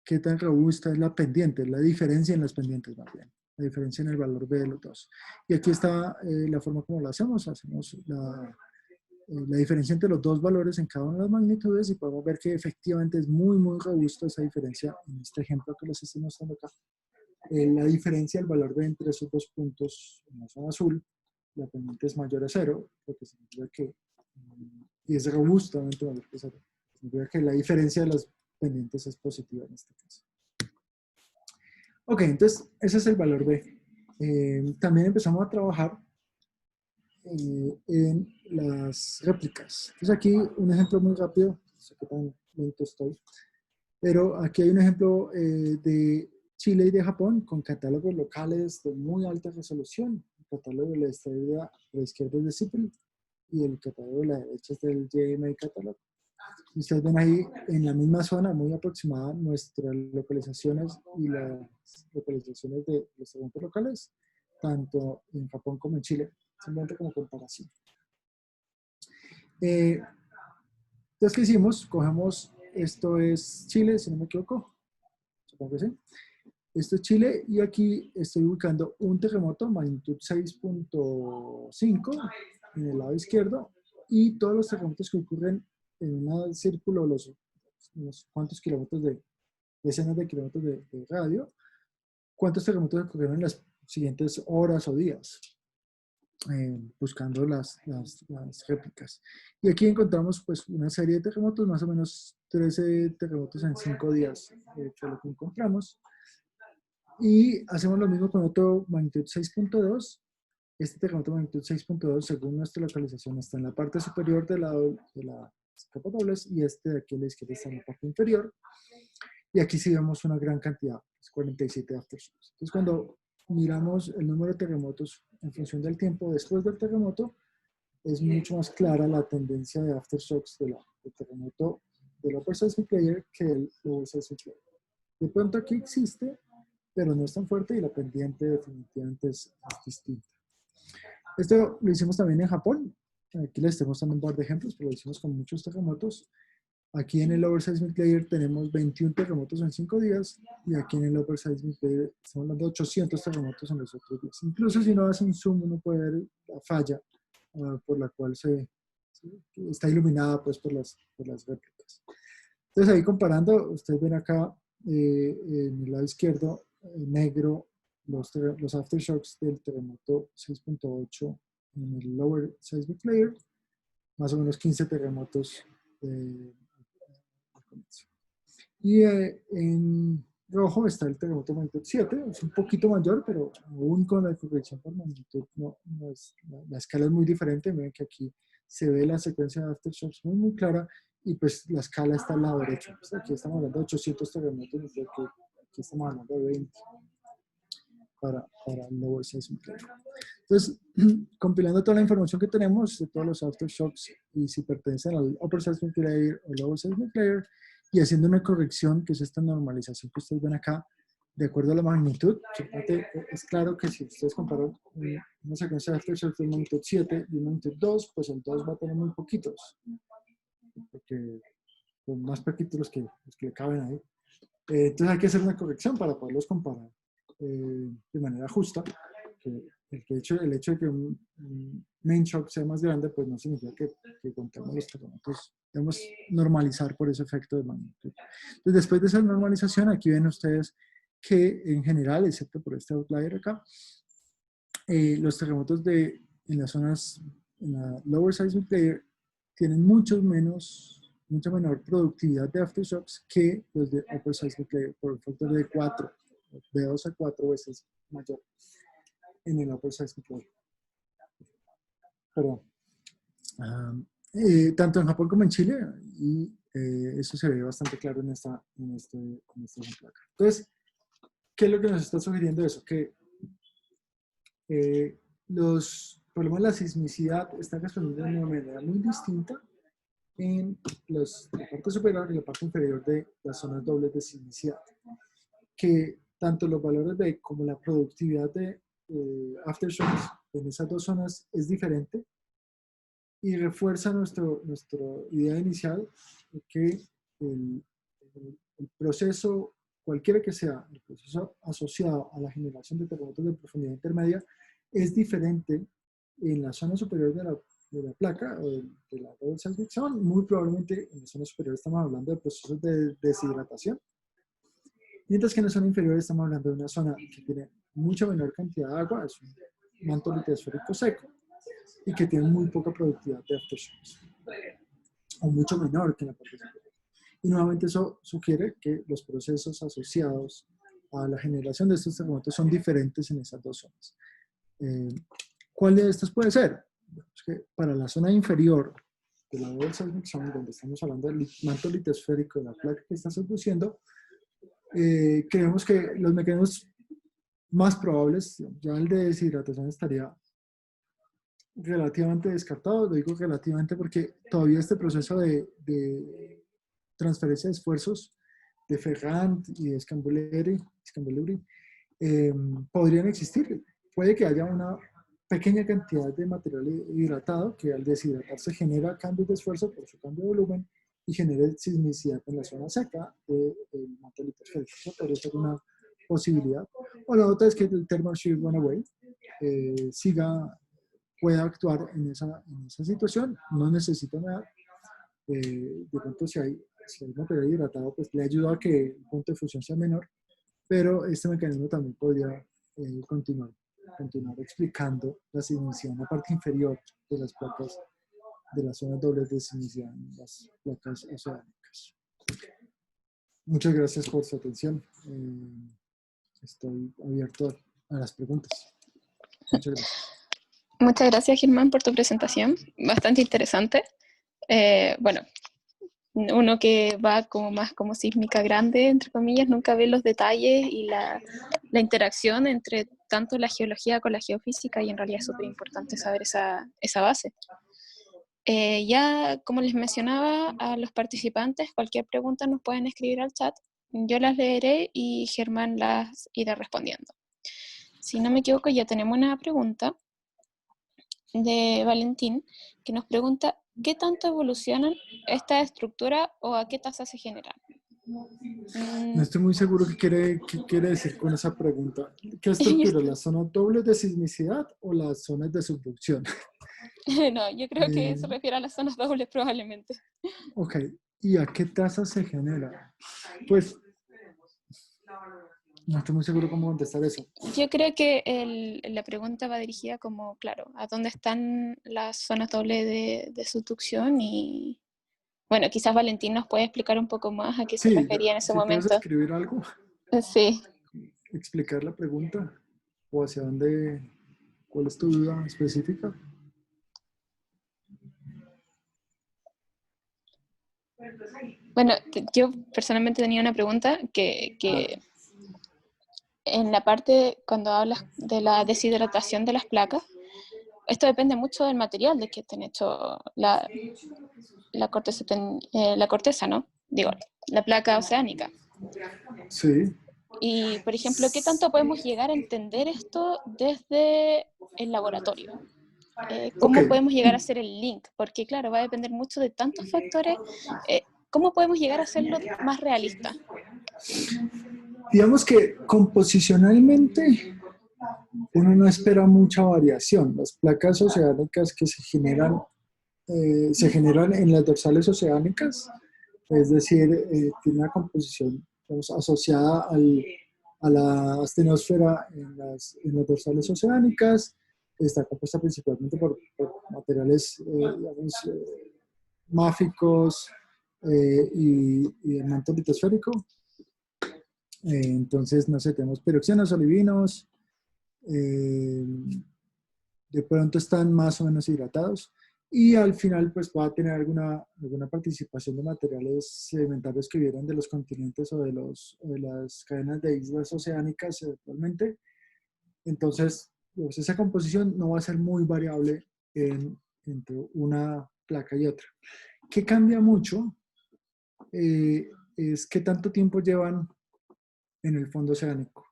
qué tan robusta es la pendiente, la diferencia en las pendientes más bien, la diferencia en el valor B de los dos. Y aquí está la forma como lo hacemos la diferencia entre los dos valores en cada una de las magnitudes, y podemos ver que efectivamente es muy, muy robusta esa diferencia en este ejemplo que les estoy mostrando acá. La diferencia del valor B entre esos dos puntos en la zona azul, la pendiente es mayor a 0, lo que significa que, y es robustamente mayor que 0, significa que la diferencia de las pendientes es positiva en este caso. Ok, entonces ese es el valor B. También empezamos a trabajar en las réplicas. Entonces aquí un ejemplo muy rápido, no sé qué tan lento estoy, pero aquí hay un ejemplo de Chile y de Japón con catálogos locales de muy alta resolución. El catálogo de la izquierda es de CIPRI y el catálogo de la derecha es del JMA Catalog. Ustedes ven ahí en la misma zona, muy aproximada, nuestras localizaciones y las localizaciones de los eventos locales, tanto en Japón como en Chile, simplemente como comparación. Entonces, ¿qué hicimos? Cogemos, esto es Chile, si no me equivoco, supongo que sí. Esto es Chile y aquí estoy ubicando un terremoto, magnitud 6.5 en el lado izquierdo, y todos los terremotos que ocurren en un círculo, unos cuantos kilómetros decenas de kilómetros de radio, cuántos terremotos ocurrieron en las siguientes horas o días, buscando las réplicas. Y aquí encontramos pues una serie de terremotos, más o menos 13 terremotos en 5 días, fue lo que encontramos. Y hacemos lo mismo con otro magnitud 6.2. Este terremoto magnitud 6.2, según nuestra localización, está en la parte superior de las capas dobles, y este de aquí a la izquierda está en la parte inferior. Y aquí sí vemos una gran cantidad, es 47 aftershocks. Entonces, cuando miramos el número de terremotos en función del tiempo después del terremoto, es mucho más clara la tendencia de aftershocks del terremoto del Upper Seismic Layer que el Lower Seismic Layer. De pronto aquí existe, pero no es tan fuerte, y la pendiente definitivamente es distinta. Esto lo hicimos también en Japón. Aquí les estoy mostrando un par de ejemplos, pero lo hicimos con muchos terremotos. Aquí en el Lower Seismic Layer tenemos 21 terremotos en 5 días, y aquí en el Upper Seismic Layer estamos hablando de 800 terremotos en los otros días. Incluso si no hace un zoom, uno puede ver la falla por la cual está iluminada pues, por las réplicas. Entonces ahí comparando, ustedes ven acá en el lado izquierdo, negro, los aftershocks del terremoto 6.8 en el Lower Seismic Layer, más o menos 15 terremotos al comienzo. Y en rojo está el terremoto magnitud 7, es un poquito mayor, pero aún con la corrección por magnitud no es, la escala es muy diferente. Miren que aquí se ve la secuencia de aftershocks muy clara, y pues la escala está al lado derecho. Pues aquí estamos hablando de 800 terremotos, aquí estamos hablando de 20 para el Lower Seismic Layer. Entonces, compilando toda la información que tenemos de todos los aftershocks y si pertenecen al Upper Seismic Layer o Lower Seismic Layer, y haciendo una corrección, que es esta normalización que ustedes ven acá, de acuerdo a la magnitud, es claro que si ustedes comparan una secuencia de aftershocks de magnitud 7 y magnitud 2, pues el 2 va a tener muy poquitos, porque son más poquitos los que le caben ahí. Entonces hay que hacer una corrección para poderlos comparar de manera justa. El hecho de que un main shock sea más grande, pues no significa que contemos los terremotos. Debemos normalizar por ese efecto de magnitud. Entonces, después de esa normalización, aquí ven ustedes que en general, excepto por este outlier acá, los terremotos en las zonas, en la Lower Seismic Layer, tienen mucha menor productividad de aftershocks que los de Upper Seismic Layer, por el factor de 2 a 4 veces mayor en el Upper Seismic Layer. Perdón. Tanto en Japón como en Chile, y eso se ve bastante claro en este ejemplo acá. Entonces, ¿qué es lo que nos está sugiriendo eso? Que los problemas de la sismicidad están respondiendo de una manera muy distinta en la parte superior y la parte inferior de las zonas dobles de sismicidad. Que tanto los valores B como la productividad de aftershocks en esas dos zonas es diferente, y refuerza nuestra idea inicial de que el proceso, cualquiera que sea, el proceso asociado a la generación de terremotos de profundidad intermedia, es diferente en la zona superior de la placa o de la Lower Seismic Zone. Muy probablemente en la zona superior estamos hablando de procesos de deshidratación, mientras que en la zona inferior estamos hablando de una zona que tiene mucha menor cantidad de agua, es un manto litosférico seco, y que tiene muy poca productividad de aftershocks, o mucho menor que en la parte superior. Y nuevamente eso sugiere que los procesos asociados a la generación de estos terremotos son diferentes en esas dos zonas. ¿Cuál de estas puede ser? Es que para la zona inferior de la Lower Seismic Zone, donde estamos hablando del manto litosférico de la placa que está subduciendo, creemos que los mecanismos más probables, ya el de deshidratación estaría relativamente descartado. Lo digo relativamente porque todavía este proceso de transferencia de esfuerzos de Ferrand y de Scambulleri podrían existir. Puede que haya una pequeña cantidad de material hidratado que al deshidratarse genera cambios de esfuerzo por su cambio de volumen y genere sismicidad en la zona seca del manto litosférico. Eso podría ser una posibilidad. O la otra es que el thermal shear runaway pueda actuar en esa situación, no necesita nada. De pronto si hay material hidratado, pues le ayuda a que el punto de fusión sea menor, pero este mecanismo también podría continuar explicando la sismicidad en la parte inferior de las placas de las zonas dobles de sismicidad en las placas oceánicas. Muchas gracias por su atención. Estoy abierto a las preguntas. Muchas gracias. Muchas gracias, Germán, por tu presentación. Bastante interesante. Bueno, uno que va como más como sísmica grande, entre comillas, nunca ve los detalles y la interacción entre tanto la geología con la geofísica, y en realidad es súper importante saber esa base. Ya, como les mencionaba a los participantes, cualquier pregunta nos pueden escribir al chat. Yo las leeré y Germán las irá respondiendo. Si no me equivoco, ya tenemos una pregunta de Valentín, que nos pregunta: ¿qué tanto evolucionan esta estructura o a qué tasa se generan? No estoy muy seguro qué quiere decir con esa pregunta. ¿Qué estructura? ¿Las zonas dobles de sismicidad o las zonas de subducción? No, yo creo que se refiere a las zonas dobles probablemente. Ok, ¿y a qué tasa se genera? Pues no estoy muy seguro cómo contestar eso. Yo creo que la pregunta va dirigida como, claro, a dónde están las zonas dobles de subducción, y bueno, quizás Valentín nos puede explicar un poco más a qué se Sí, refería en ese si puedes momento. escribir algo, Sí. explicar la pregunta o hacia dónde, cuál es tu duda específica. Bueno, yo personalmente tenía una pregunta que en la parte cuando hablas de la deshidratación de las placas, esto depende mucho del material de que estén hecho la corteza, ¿no? Digo, la placa oceánica. Sí. Y, por ejemplo, ¿qué tanto podemos llegar a entender esto desde el laboratorio? ¿Cómo Ok. podemos llegar a hacer el link? Porque, claro, va a depender mucho de tantos factores. ¿Cómo podemos llegar a hacerlo más realista? Digamos que composicionalmente uno no espera mucha variación. Las placas oceánicas que se generan en las dorsales oceánicas, es decir, tiene una composición, digamos, asociada a la astenosfera en las dorsales oceánicas. Está compuesta principalmente por materiales, digamos, máficos y el manto litosférico. Entonces, no sé, tenemos piroxianos, olivinos, de pronto están más o menos hidratados, y al final pues va a tener alguna participación de materiales sedimentarios que vienen de los continentes o de las cadenas de islas oceánicas eventualmente. Entonces, pues, esa composición no va a ser muy variable entre una placa y otra. ¿Qué cambia mucho? Es qué tanto tiempo llevan en el fondo oceánico.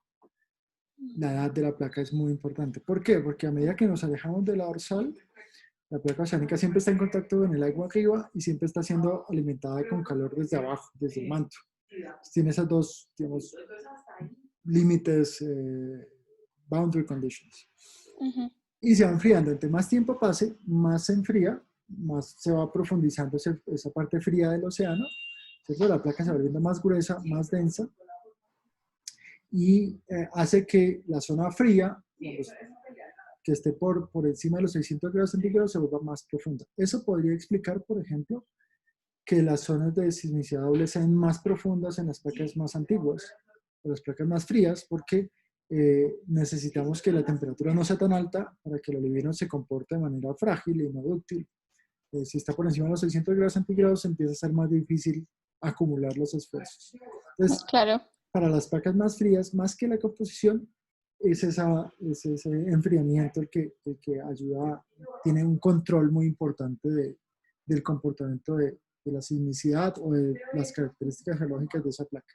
La edad de la placa es muy importante. ¿Por qué? Porque a medida que nos alejamos de la dorsal, la placa oceánica siempre está en contacto con el agua arriba y siempre está siendo alimentada con calor desde abajo, desde el manto. Entonces, tiene esas dos, digamos, límites, boundary conditions. Uh-huh. Y se va enfriando. Entre más tiempo pase, más se enfría, más se va profundizando esa parte fría del océano, ¿cierto? La placa se va volviendo más gruesa, más densa, y hace que la zona fría, digamos, que esté por encima de los 600 grados centígrados, se vuelva más profunda. Eso podría explicar, por ejemplo, que las zonas de sismicidad doble sean más profundas en las placas más antiguas, o las placas más frías, porque necesitamos que la temperatura no sea tan alta para que el olivino se comporte de manera frágil y no dúctil. Si está por encima de los 600 grados centígrados, empieza a ser más difícil acumular los esfuerzos. Entonces, Claro. para las placas más frías, más que la composición, es ese enfriamiento el que ayuda, tiene un control muy importante del comportamiento de la sismicidad o de las características geológicas de esa placa.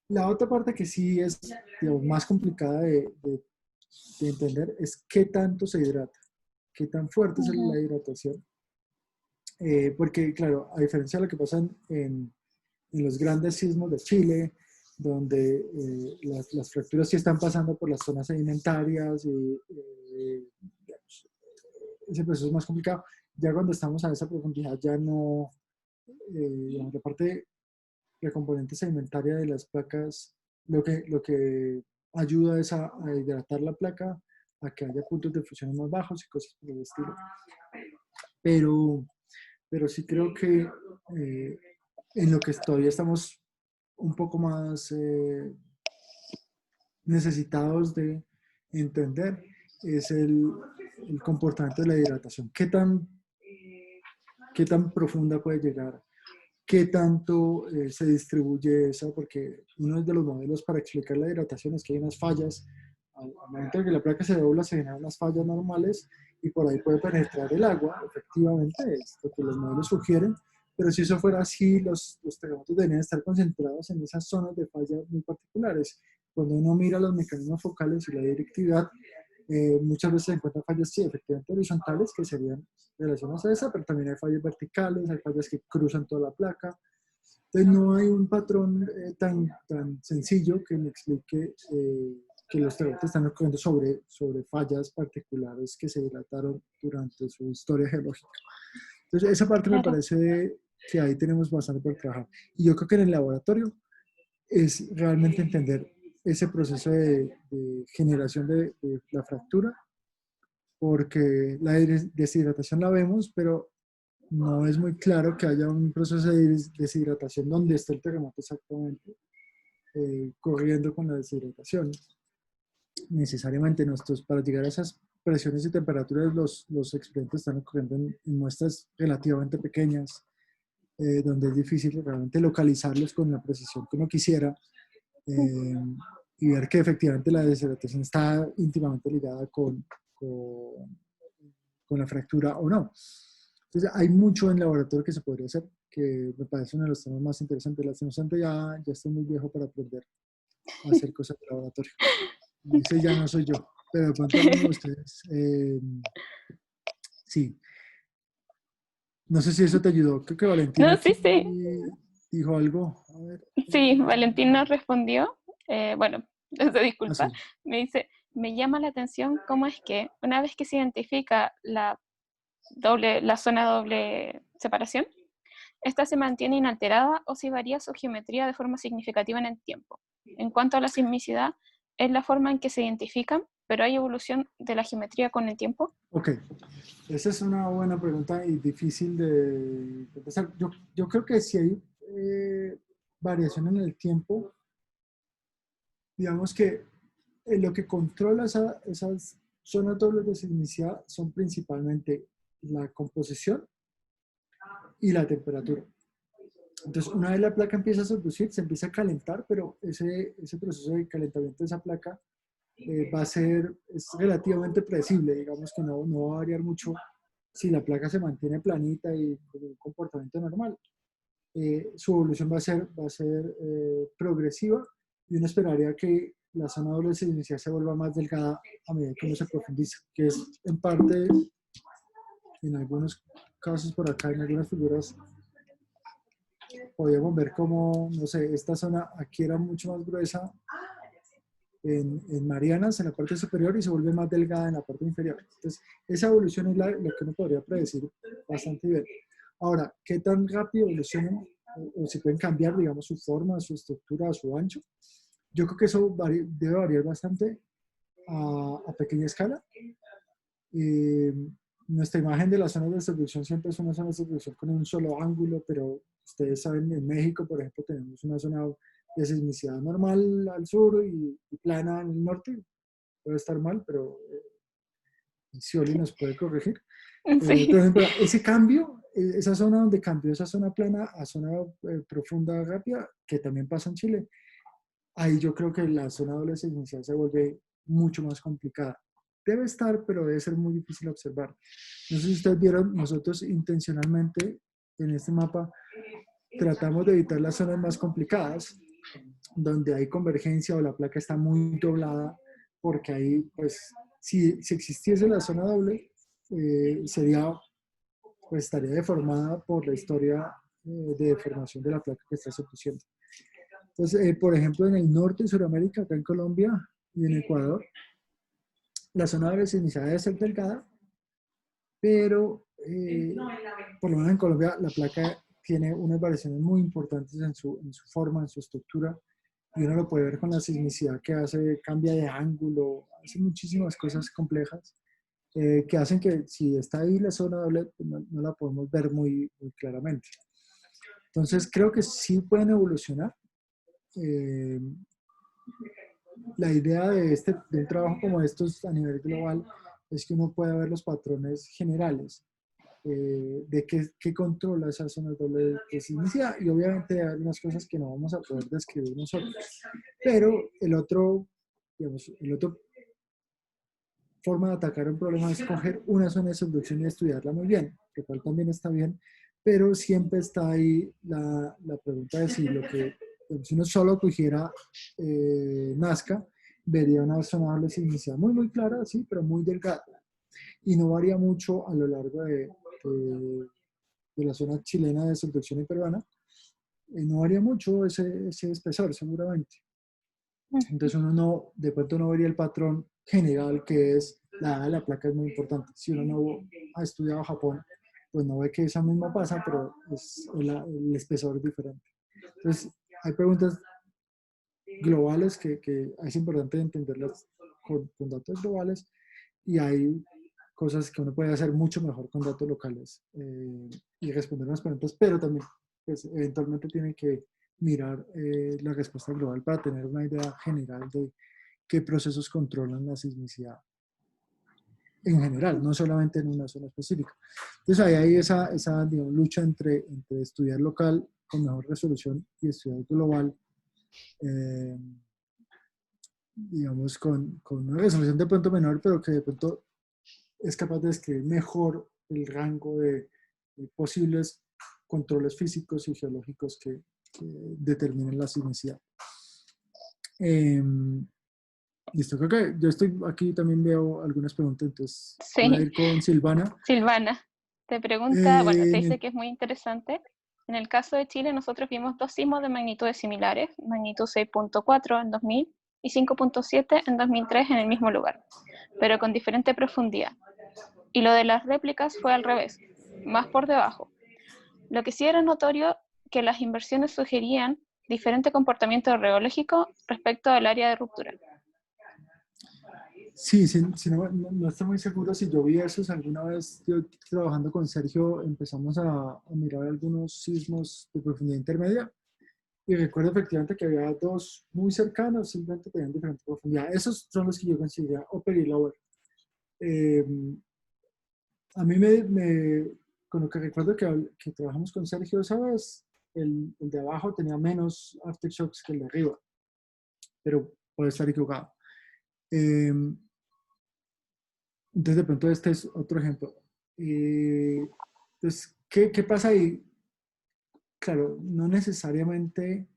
La otra parte que sí es, digamos, más complicada de entender es qué tanto se hidrata, qué tan fuerte es la hidratación. Porque, claro, a diferencia de lo que pasa en los grandes sismos de Chile, donde las fracturas sí están pasando por las zonas sedimentarias y digamos, ese proceso es más complicado. Ya cuando estamos a esa profundidad ya no, digamos, la componente sedimentaria de las placas, lo que ayuda es a hidratar la placa, a que haya puntos de fusión más bajos y cosas por el estilo. Pero, pero sí creo que en lo que todavía estamos un poco más necesitados de entender es el comportamiento de la hidratación. Qué tan profunda puede llegar? ¿Qué tanto se distribuye eso? Porque uno de los modelos para explicar la hidratación es que hay unas fallas. Al momento en que la placa se dobla, se generan unas fallas normales y por ahí puede penetrar el agua. Efectivamente, es lo que los modelos sugieren. Pero si eso fuera así, los terremotos deberían estar concentrados en esas zonas de falla muy particulares. Cuando uno mira los mecanismos focales y la directividad, muchas veces se encuentran fallas, sí, efectivamente horizontales, que serían relacionadas a esa, pero también hay fallas verticales, hay fallas que cruzan toda la placa. Entonces no hay un patrón tan sencillo que me explique que los terremotos están ocurriendo sobre fallas particulares que se dilataron durante su historia geológica. Entonces esa parte me Claro. parece que ahí tenemos bastante por trabajar. Y yo creo que en el laboratorio es realmente entender ese proceso de generación de la fractura, porque la deshidratación la vemos, pero no es muy claro que haya un proceso de deshidratación donde está el terremoto exactamente corriendo con la deshidratación. Necesariamente para llegar a esas presiones y temperaturas los experimentos están ocurriendo en muestras relativamente pequeñas, donde es difícil realmente localizarlos con la precisión que uno quisiera. Eh, y ver que efectivamente la deshidratación está íntimamente ligada con la fractura o no. Entonces hay mucho en laboratorio que se podría hacer, que me parece uno de los temas más interesantes. Lastimosamente ya estoy muy viejo para aprender a hacer cosas de laboratorio. Ese ya no soy yo, pero de pronto alguno de ustedes, sí. No sé si eso te ayudó. Creo que Valentina No, aquí sí, sí. dijo algo. A ver. Sí, Valentín nos respondió, bueno, desde Ah, disculpa, sí. me dice, me llama la atención cómo es que una vez que se identifica la zona doble separación, esta se mantiene inalterada o si varía su geometría de forma significativa en el tiempo. En cuanto a la sismicidad, es la forma en que se identifican, pero hay evolución de la geometría con el tiempo. Ok. Esa es una buena pregunta y difícil de contestar. Yo creo que si hay variación en el tiempo, digamos que lo que controla esas zonas dobles de sismicidad son principalmente la composición y la temperatura. Entonces, una vez la placa empieza a subducir, se empieza a calentar, pero ese proceso de calentamiento de esa placa es relativamente predecible, digamos que no va a variar mucho si la placa se mantiene planita y con un comportamiento normal. Su evolución va a ser progresiva y uno esperaría que la zona doble inicial se vuelva más delgada a medida que uno se profundiza, que es en parte, en algunos casos por acá, en algunas figuras, podríamos ver como, no sé, esta zona aquí era mucho más gruesa en Marianas, en la parte superior, y se vuelve más delgada en la parte inferior. Entonces, esa evolución es lo que uno podría predecir bastante bien. Ahora, ¿qué tan rápido evolucionan o si pueden cambiar, digamos, su forma, su estructura, su ancho? Yo creo que eso debe variar bastante a pequeña escala. Eh, Nuestra imagen de las zonas de distribución siempre es una zona de distribución con un solo ángulo, pero ustedes saben, en México, por ejemplo, tenemos una zona de sismicidad normal al sur y plana en el norte. Puede estar mal, pero Scioli nos puede corregir. Sí, Por ejemplo, ese cambio, esa zona donde cambió esa zona plana a zona profunda rápida, que también pasa en Chile, ahí yo creo que la zona doble sismicidad se vuelve mucho más complicada. Debe estar, pero debe ser muy difícil observar. No sé si ustedes vieron, nosotros intencionalmente en este mapa tratamos de evitar las zonas más complicadas, donde hay convergencia o la placa está muy doblada, porque ahí, pues, si existiese la zona doble, estaría deformada por la historia de deformación de la placa que está subduciendo. Entonces, por ejemplo, en el norte de Sudamérica, acá en Colombia y en Ecuador, la zona doble sismicidad debe ser delgada, pero por lo menos en Colombia la placa tiene unas variaciones muy importantes en su forma, en su estructura, y uno lo puede ver con la sismicidad que hace, cambia de ángulo, hace muchísimas cosas complejas que hacen que si está ahí la zona doble, no la podemos ver muy claramente. Entonces creo que sí pueden evolucionar. Eh, la idea de un trabajo como estos a nivel global es que uno pueda ver los patrones generales de qué controla esa zona doble de sismicidad, y obviamente hay algunas cosas que no vamos a poder describir nosotros. Pero digamos, el otro forma de atacar un problema es coger una zona de subducción y estudiarla muy bien, lo cual también está bien, pero siempre está ahí la pregunta de si uno solo cogiera Nazca, vería una zona doble sismicidad muy clara, sí, pero muy delgada, y no varía mucho a lo largo de la zona chilena de subducción y peruana, no varía mucho ese espesor seguramente. Entonces de pronto no vería el patrón general que es la edad de la placa es muy importante. Si uno no ha estudiado Japón, pues no ve que esa misma pasa, pero el espesor es diferente. Entonces hay preguntas globales que es importante entenderlas con datos globales, y hay cosas que uno puede hacer mucho mejor con datos locales y responder unas preguntas, pero también pues, eventualmente tiene que mirar la respuesta global para tener una idea general de qué procesos controlan la sismicidad en general, no solamente en una zona específica. Entonces ahí hay esa digamos, lucha entre estudiar local con mejor resolución y estudiar global, digamos, con una resolución de pronto menor, pero que de pronto es capaz de describir mejor el rango de posibles controles físicos y geológicos que determinen la sismicidad. Listo, creo que yo estoy aquí, también veo algunas preguntas, entonces voy a Sí, ir con Silvana. Silvana te pregunta, bueno, te dice que es muy interesante. En el caso de Chile, nosotros vimos dos sismos de magnitudes similares, magnitud 6.4 en 2000 y 5.7 en 2003 en el mismo lugar, pero con diferente profundidad. Y lo de las réplicas fue al revés, más por debajo. Lo que sí era notorio que las inversiones sugerían diferente comportamiento geológico respecto al área de ruptura. Sí, no estoy muy seguro si yo vi esos. Alguna vez yo trabajando con Sergio empezamos a mirar algunos sismos de profundidad intermedia, y recuerdo efectivamente que había dos muy cercanos, simplemente tenían diferente profundidad. Esos son los que yo considero upper y lower. A mí con lo que recuerdo que trabajamos con Sergio, ¿sabes? El de abajo tenía menos aftershocks que el de arriba, pero puede estar equivocado. Entonces, de pronto, este es otro ejemplo. Entonces, ¿qué pasa ahí? Claro, no necesariamente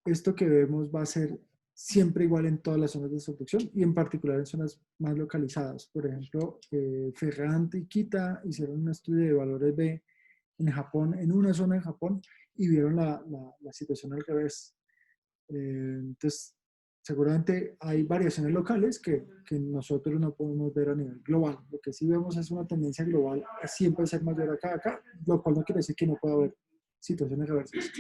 esto que vemos va a ser siempre igual en todas las zonas de subducción, y en particular en zonas más localizadas. Por ejemplo, Ferrand y Kita hicieron un estudio de valores B en Japón, en una zona de Japón, y vieron la situación al revés. Entonces, seguramente hay variaciones locales que nosotros no podemos ver a nivel global. Lo que sí vemos es una tendencia global a siempre ser mayor acá, lo cual no quiere decir que no pueda haber situaciones reversas.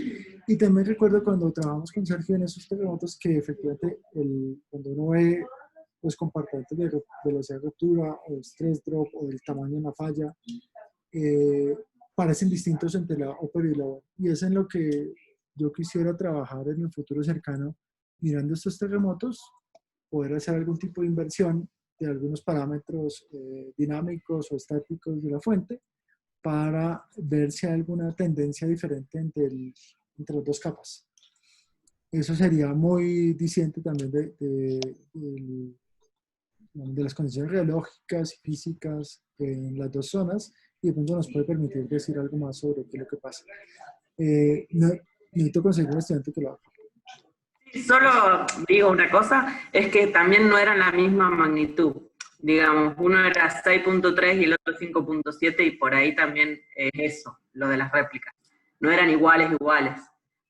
Y también recuerdo cuando trabajamos con Sergio en esos terremotos que efectivamente cuando uno ve los comportamientos de velocidad de ruptura o stress drop o del tamaño de la falla, parecen distintos entre la upper y la lower. Y es en lo que yo quisiera trabajar en el futuro cercano, mirando estos terremotos, poder hacer algún tipo de inversión de algunos parámetros dinámicos o estáticos de la fuente para ver si hay alguna tendencia diferente entre las dos capas. Eso sería muy diciente también de las condiciones geológicas y físicas en las dos zonas, y de pronto nos puede permitir decir algo más sobre qué es lo que pasa. Necesito conseguir un estudiante que lo haga. Solo digo una cosa, es que también no eran la misma magnitud. Digamos, uno era 6.3 y el otro 5.7, y por ahí también es eso, lo de las réplicas. No eran iguales.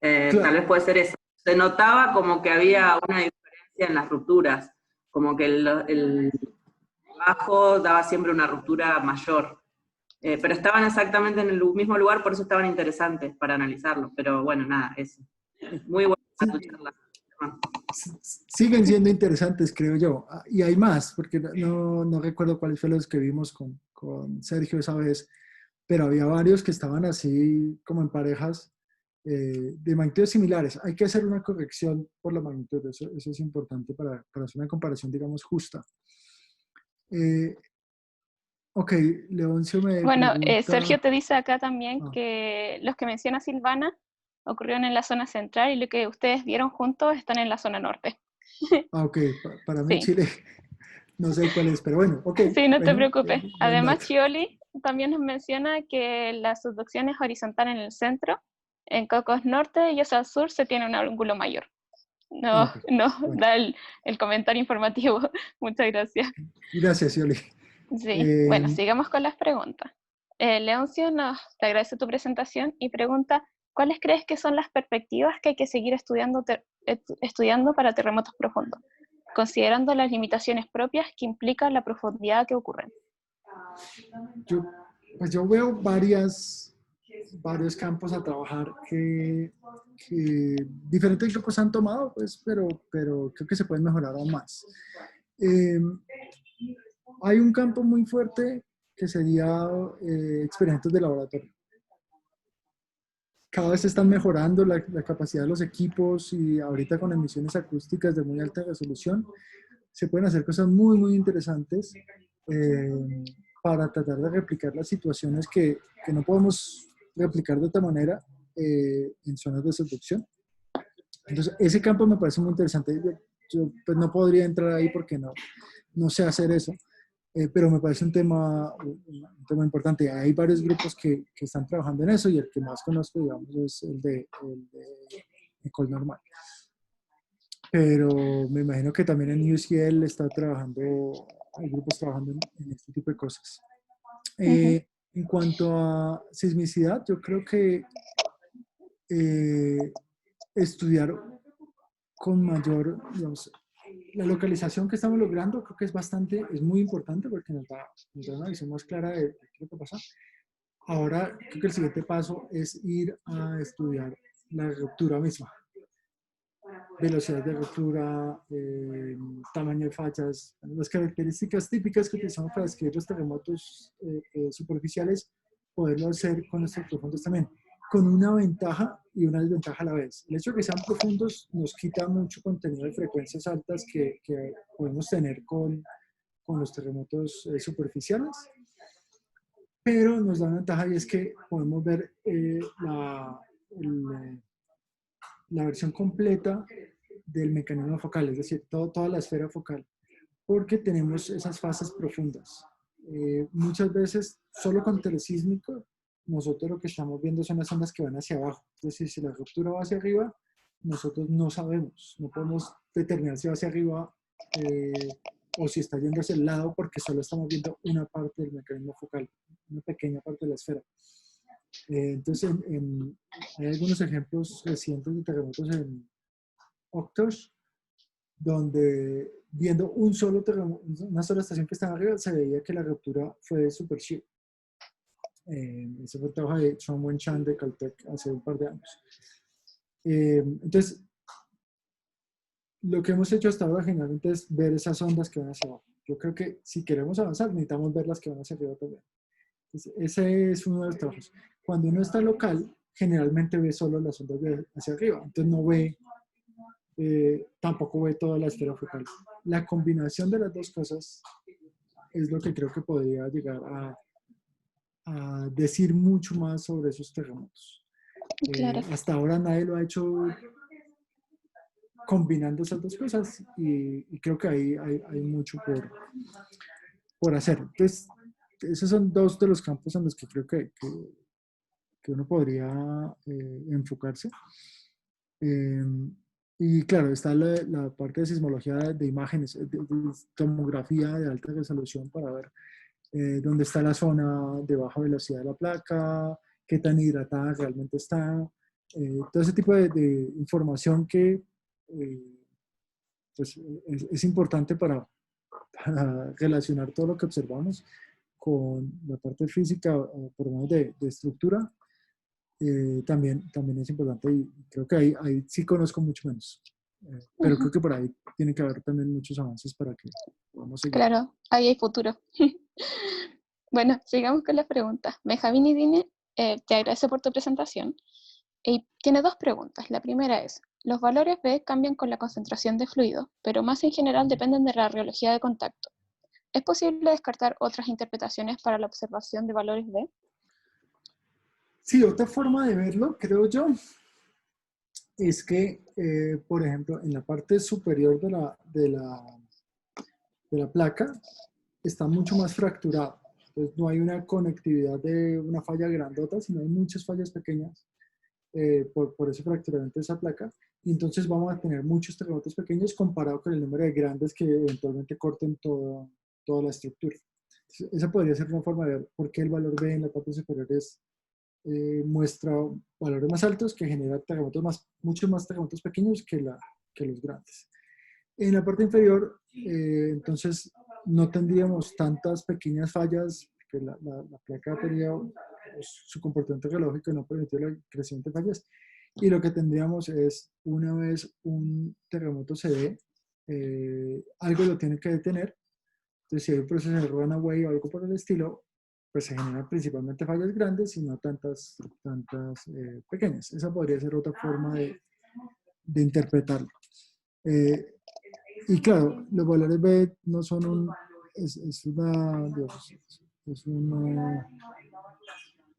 Claro. Tal vez puede ser eso. Se notaba como que había una diferencia en las rupturas, como que el bajo daba siempre una ruptura mayor. Pero estaban exactamente en el mismo lugar, por eso estaban interesantes para analizarlo. Pero bueno, nada, eso. Muy bueno. para tu charla. Siguen siendo interesantes, creo yo. Y hay más, porque no recuerdo cuáles fueron los que vimos con Sergio esa vez, pero había varios que estaban así como en parejas de magnitudes similares. Hay que hacer una corrección por la magnitud, eso es importante para hacer una comparación, digamos, justa. Ok, Leoncio me Bueno, pregunta... Sergio te dice acá también que los que menciona Silvana ocurrieron en la zona central y lo que ustedes vieron juntos están en la zona norte. Ok, para mí Sí, Chile, no sé cuál es, pero bueno, ok, sí, no te bueno, preocupes. buen Además, dato. Scioli también nos menciona que la subducción es horizontal en el centro, en Cocos Norte y hacia el sur se tiene un ángulo mayor. No, Ok, no, bueno, da el comentario informativo. Muchas gracias. gracias, Yoli. Sí, bueno, sigamos con las preguntas. Leoncio te agradece tu presentación y pregunta, ¿cuáles crees que son las perspectivas que hay que seguir estudiando para terremotos profundos, considerando las limitaciones propias que implica la profundidad que ocurren? Yo veo varios campos a trabajar que diferentes grupos han tomado, pues, pero creo que se pueden mejorar aún más. Hay un campo muy fuerte que sería experimentos de laboratorio. Cada vez se están mejorando la capacidad de los equipos y ahorita con emisiones acústicas de muy alta resolución se pueden hacer cosas muy, muy interesantes para tratar de replicar las situaciones que no podemos replicar de otra manera en zonas de subducción. Entonces, ese campo me parece muy interesante. Yo pues, no podría entrar ahí porque no sé hacer eso. Pero me parece un tema importante. Hay varios grupos que están trabajando en eso y el que más conozco, digamos, es el de Ecole Normal. Pero me imagino que también en UCL hay grupos trabajando en este tipo de cosas. En cuanto a sismicidad, yo creo que estudiar con mayor, digamos, la localización que estamos logrando creo que es muy importante porque nos da una visión más clara de qué es lo que pasa. Ahora creo que el siguiente paso es ir a estudiar la ruptura misma. Velocidad de ruptura, tamaño de fachas, las características típicas que utilizamos para describir los terremotos superficiales, poderlo hacer con estos profundos también, con una ventaja y una desventaja a la vez. El hecho de que sean profundos nos quita mucho contenido de frecuencias altas que podemos tener con los terremotos superficiales, pero nos da una ventaja y es que podemos ver la versión completa del mecanismo focal, es decir, toda la esfera focal, porque tenemos esas fases profundas. Muchas veces, solo con telesísmico, nosotros lo que estamos viendo son las ondas que van hacia abajo. Es decir, si la ruptura va hacia arriba, nosotros no sabemos, no podemos determinar si va hacia arriba o si está yendo hacia el lado, porque solo estamos viendo una parte del mecanismo focal, una pequeña parte de la esfera. Entonces, hay algunos ejemplos recientes de terremotos en Octos, donde viendo un solo terremoto, una sola estación que estaba arriba, se veía que la ruptura fue de super shear. Ese fue el trabajo de Chong Wen-chan de Caltech hace un par de años. Entonces, lo que hemos hecho hasta ahora generalmente es ver esas ondas que van hacia abajo. Yo creo que si queremos avanzar, necesitamos ver las que van hacia arriba también. Entonces, ese es uno de los trabajos. Cuando uno está local, generalmente ve solo las ondas hacia arriba. Entonces no ve, tampoco ve toda la esfera focal. La combinación de las dos cosas es lo que creo que podría llegar a decir mucho más sobre esos terremotos. Claro. Hasta ahora nadie lo ha hecho combinando esas dos cosas y creo que ahí hay mucho por hacer. Entonces, esos son dos de los campos en los que creo que uno podría enfocarse. Y claro, está la parte de sismología de imágenes, de tomografía de alta resolución para ver dónde está la zona de baja velocidad de la placa, qué tan hidratada realmente está, todo ese tipo de información que pues, es importante para relacionar todo lo que observamos con la parte física, por lo menos de estructura, también es importante y creo que ahí sí conozco mucho menos. Pero creo que por ahí tiene que haber también muchos avances para que podamos seguir. Claro, ahí hay futuro. Bueno, sigamos con las preguntas. Benjamín Idine te agradece por tu presentación y tiene dos preguntas. La primera es, los valores B cambian con la concentración de fluido, pero más en general dependen de la rheología de contacto. ¿Es posible descartar otras interpretaciones para la observación de valores B? Sí, otra forma de verlo, creo yo, es que, por ejemplo, en la parte superior de la placa está mucho más fracturado. Entonces no hay una conectividad de una falla grandota, sino hay muchas fallas pequeñas por ese fracturamiento de esa placa. Y entonces vamos a tener muchos terremotos pequeños comparado con el número de grandes que eventualmente corten toda la estructura. Entonces, esa podría ser una forma de ver por qué el valor B en la parte superior muestra valores más altos que genera terremotos muchos más terremotos pequeños que los grandes. En la parte inferior, entonces, no tendríamos tantas pequeñas fallas, que la placa tenía su comportamiento geológico y no permitió el crecimiento de fallas. Y lo que tendríamos es, una vez un terremoto se dé, algo lo tiene que detener. Entonces, si hay un proceso de runaway o algo por el estilo, pues se generan principalmente fallas grandes y no tantas pequeñas. Esa podría ser otra forma de interpretarlo. Y claro, los valores B no son es una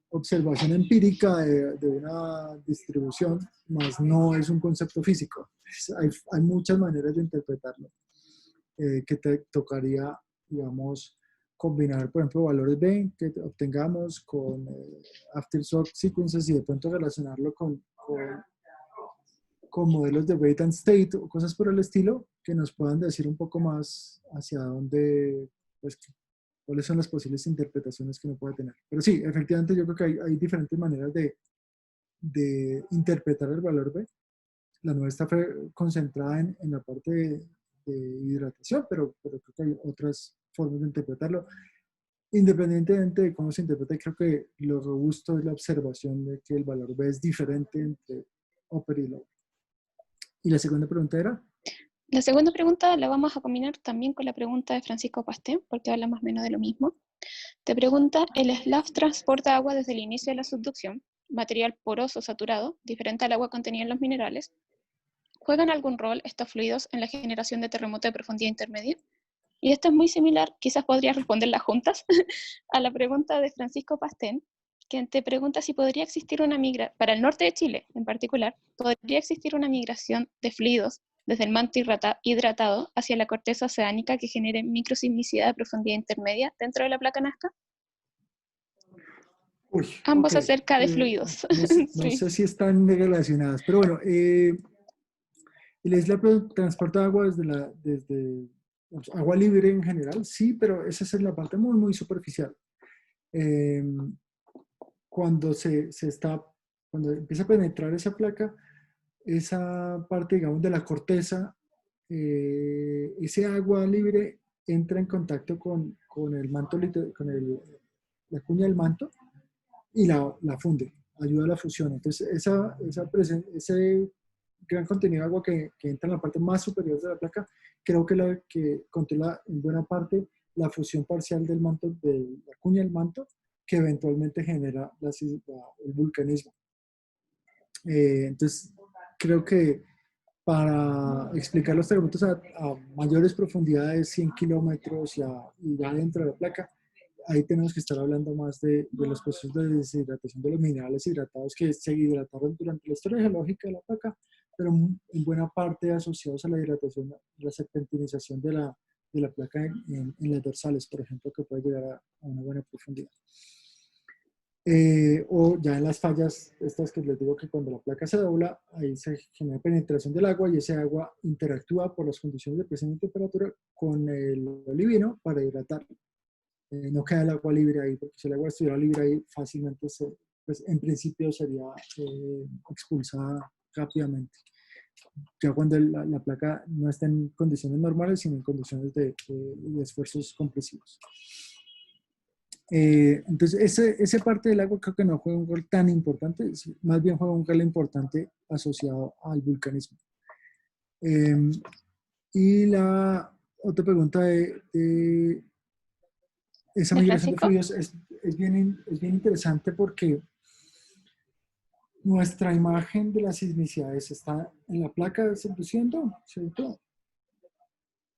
observación empírica de una distribución, más no es un concepto físico. Hay muchas maneras de interpretarlo, que te tocaría, digamos, combinar, por ejemplo, valores B que obtengamos con aftershock sequences y de pronto relacionarlo con modelos de rate and state o cosas por el estilo que nos puedan decir un poco más hacia dónde, pues, cuáles son las posibles interpretaciones que uno puede tener. Pero sí, efectivamente yo creo que hay diferentes maneras de interpretar el valor B. La nuestra fue concentrada en la parte de hidratación, pero creo que hay otras formas de interpretarlo. Independientemente de cómo se interprete, creo que lo robusto es la observación de que el valor B es diferente entre upper y lower. ¿Y la segunda pregunta era? La segunda pregunta la vamos a combinar también con la pregunta de Francisco Pastén, porque habla más o menos de lo mismo. Te pregunta, ¿el SLAF transporta agua desde el inicio de la subducción, material poroso saturado, diferente al agua contenida en los minerales? ¿Juegan algún rol estos fluidos en la generación de terremoto de profundidad intermedia? Y esto es muy similar, quizás podrías responderlas juntas, a la pregunta de Francisco Pastén, quien te pregunta si podría existir una migración, para el norte de Chile en particular, podría existir una migración de fluidos desde el manto hidratado hacia la corteza oceánica que genere microsismicidad de profundidad intermedia dentro de la placa Nazca. Uy, Ambos ok. acerca de fluidos. No Sí. sé si están relacionadas, pero bueno, el SLAP transporta agua desde agua libre en general, sí, pero esa es la parte muy, muy superficial. Eh, cuando cuando empieza a penetrar esa placa, esa parte, digamos, de la corteza, ese agua libre entra en contacto con el manto, la cuña del manto y la funde, ayuda a la fusión. Entonces, ese gran contenido de agua que entra en la parte más superior de la placa, creo que la que controla en buena parte la fusión parcial del manto, de la cuña del manto, que eventualmente genera el vulcanismo. Entonces, creo que para explicar los terremotos a mayores profundidades, 100 kilómetros y ya dentro de la placa, ahí tenemos que estar hablando más de los procesos de deshidratación de los minerales hidratados que se hidrataron durante la historia geológica de la placa, pero en buena parte asociados a la hidratación, la serpentinización de la placa en las dorsales, por ejemplo, que puede llegar a una buena profundidad. O ya en las fallas, estas que les digo que cuando la placa se dobla, ahí se genera penetración del agua y ese agua interactúa por las condiciones de presión y temperatura con el olivino para hidratarlo. No queda el agua libre ahí, porque si el agua estuviera libre ahí, fácilmente, pues en principio sería expulsada rápidamente. Ya cuando la placa no está en condiciones normales, sino en condiciones de esfuerzos compresivos. Entonces, esa parte del agua creo que no juega un rol tan importante, más bien juega un rol importante asociado al vulcanismo. Y la otra pregunta de esa ¿De migración de Francisco? fluidos es bien interesante porque nuestra imagen de las sismicidades está en la placa seduciendo, ¿cierto?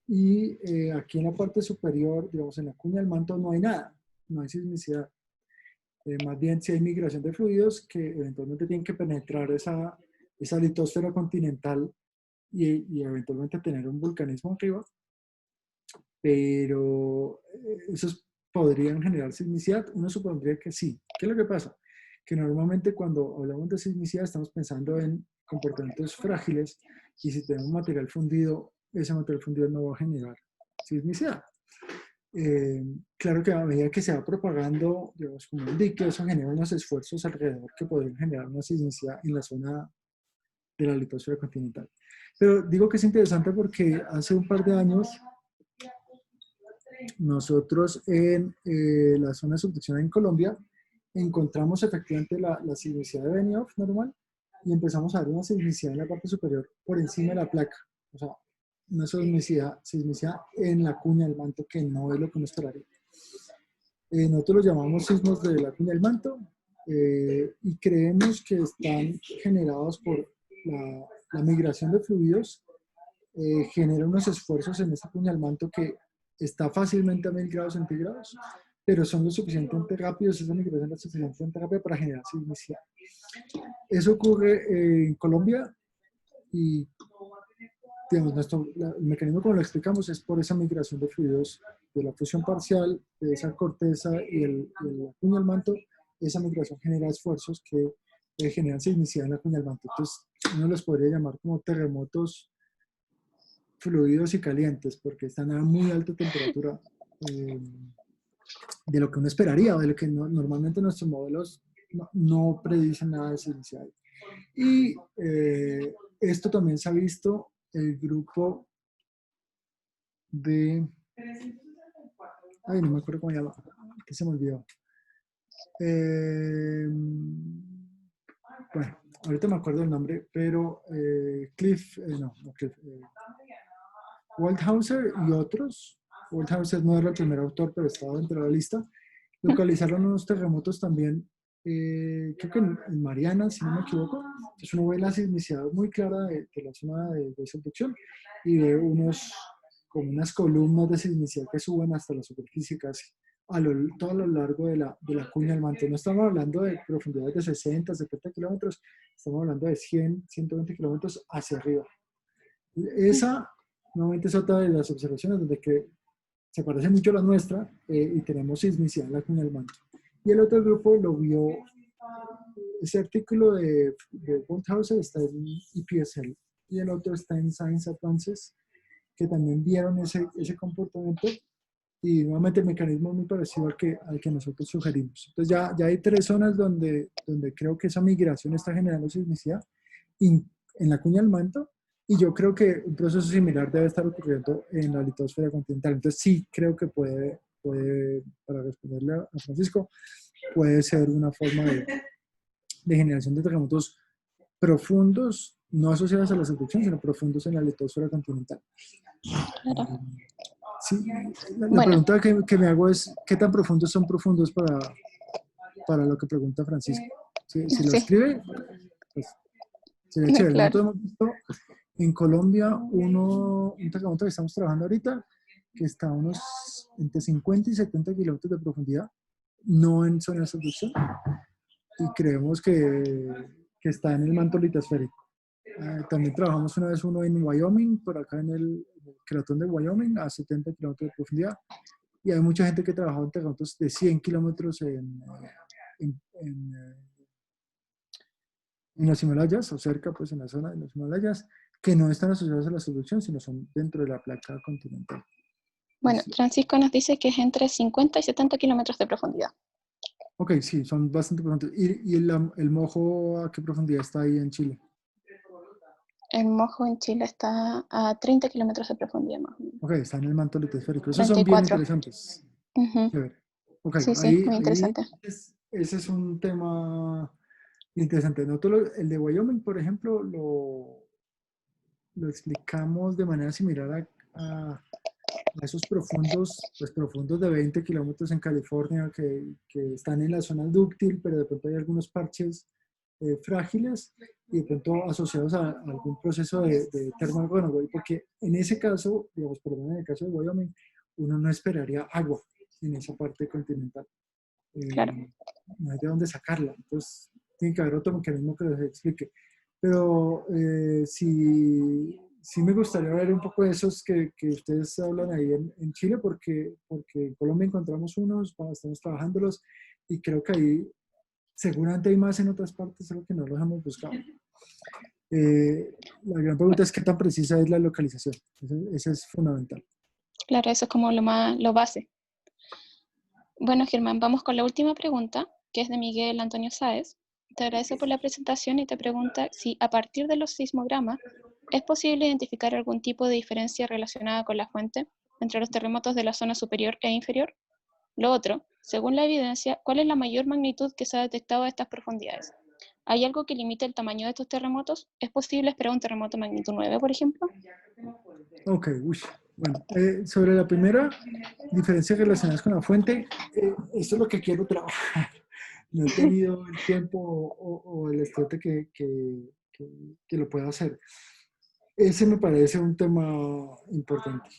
Y aquí en la parte superior, digamos en la cuña del manto, no hay nada, no hay sismicidad. Más bien si hay migración de fluidos que eventualmente tienen que penetrar esa litosfera continental y eventualmente tener un vulcanismo arriba, pero esos podrían generar sismicidad. Uno supondría que sí. ¿Qué es lo que pasa? Que normalmente cuando hablamos de sismicidad estamos pensando en comportamientos frágiles y si tenemos material fundido, ese material fundido no va a generar sismicidad. Claro que a medida que se va propagando, digamos, como un dique, eso genera unos esfuerzos alrededor que podrían generar una sismicidad en la zona de la litosfera continental. Pero digo que es interesante porque hace un par de años nosotros en la zona de subducción en Colombia encontramos efectivamente la sismicidad de Benioff normal y empezamos a ver una sismicidad en la parte superior por encima de la placa. O sea, una sismicidad en la cuña del manto que no es lo que uno esperaría. Nosotros los llamamos sismos de la cuña del manto y creemos que están generados por la migración de fluidos, genera unos esfuerzos en esta cuña del manto que está fácilmente a 1000 grados centígrados, pero son lo suficientemente rápidos, esa migración es lo suficientemente rápida para generar sismicidad. Eso ocurre en Colombia y digamos, el mecanismo como lo explicamos es por esa migración de fluidos de la fusión parcial de esa corteza y la cuña del manto. Esa migración genera esfuerzos que generan sismicidad en la cuña del manto. Entonces uno los podría llamar como terremotos fluidos y calientes porque están a muy alta temperatura de lo que uno esperaría o de lo que normalmente nuestros modelos no predicen nada de sismicidad. Y esto también se ha visto el grupo de... Ay, no me acuerdo cómo se llama, que se me olvidó. Bueno, ahorita me acuerdo el nombre, pero Cliff, Waldhauser y otros, Waldhauser no era el primer autor, pero estaba dentro de la lista, localizaron unos terremotos también, creo que en Marianas, si no me equivoco. Entonces uno ve la sismicidad muy clara de la zona de subducción y ve como unas columnas de sismicidad que suben hasta la superficie casi, todo a lo largo de la cuña del manto. No estamos hablando de profundidades de 60, 70 kilómetros, estamos hablando de 100, 120 kilómetros hacia arriba. Esa, nuevamente, es otra de las observaciones donde que se parece mucho a la nuestra y tenemos sismicidad en la cuña del manto. Y el otro grupo lo vio, ese artículo de Waldhauser está en EPSL y el otro está en Science Advances, que también vieron ese comportamiento y nuevamente el mecanismo es muy parecido al que nosotros sugerimos. Entonces ya hay 3 zonas donde creo que esa migración está generando sismicidad en la cuña del manto y yo creo que un proceso similar debe estar ocurriendo en la litosfera continental. Entonces sí creo que puede para responderle a Francisco, puede ser una forma de generación de terremotos profundos, no asociados a la subducción, sino profundos en la litosfera continental. Claro. Sí, la pregunta que me hago es, ¿qué tan profundos son profundos para lo que pregunta Francisco? Si lo escribe, pues sería chévere. Claro. Nosotros hemos visto en Colombia un terremoto que estamos trabajando ahorita, que está a unos entre 50 y 70 kilómetros de profundidad, no en zona de subducción, y creemos que está en el manto litosférico. También trabajamos una vez uno en Wyoming, por acá en el cratón de Wyoming, a 70 kilómetros de profundidad. Y hay mucha gente que trabaja en terremotos de 100 kilómetros en los Himalayas, o cerca, pues en la zona de los Himalayas, que no están asociados a la subducción, sino son dentro de la placa continental. Bueno, Francisco nos dice que es entre 50 y 70 kilómetros de profundidad. Ok, sí, son bastante profundos. ¿Y el Mojo a qué profundidad está ahí en Chile? El Mojo en Chile está a 30 kilómetros de profundidad más o menos. Ok, está en el manto litosférico. Esos 34. son bien interesantes. Uh-huh. Ok, Sí, sí, ahí, muy ahí interesante. ese es un tema interesante. Nosotros, el de Wyoming, por ejemplo, lo explicamos de manera similar a esos profundos, pues profundos de 20 kilómetros en California que están en la zona dúctil, pero de pronto hay algunos parches frágiles y de pronto asociados a algún proceso de thermal runaway, porque en ese caso, digamos, por lo menos en el caso de Wyoming, uno no esperaría agua en esa parte continental. Claro, No hay de dónde sacarla, entonces tiene que haber otro mecanismo que les explique. Pero sí me gustaría ver un poco de esos que ustedes hablan ahí en Chile, porque en Colombia encontramos unos, estamos trabajándolos y creo que ahí seguramente hay más en otras partes, solo que no los hemos buscado. La gran pregunta es qué tan precisa es la localización. Eso es fundamental. claro, eso es como lo base. Bueno, Germán, vamos con la última pregunta, que es de Miguel Antonio Sáez. Te agradece por la presentación y te pregunta si a partir de los sismogramas es posible identificar algún tipo de diferencia relacionada con la fuente entre los terremotos de la zona superior e inferior. Lo otro, según la evidencia, ¿cuál es la mayor magnitud que se ha detectado a estas profundidades? ¿Hay algo que limite el tamaño de estos terremotos? ¿Es posible esperar un terremoto magnitud 9, por ejemplo? Ok, uy. Bueno, sobre la primera, diferencias relacionadas con la fuente, esto es lo que quiero trabajar. No he tenido el tiempo o el estudio que lo pueda hacer. Ese me parece un tema importante.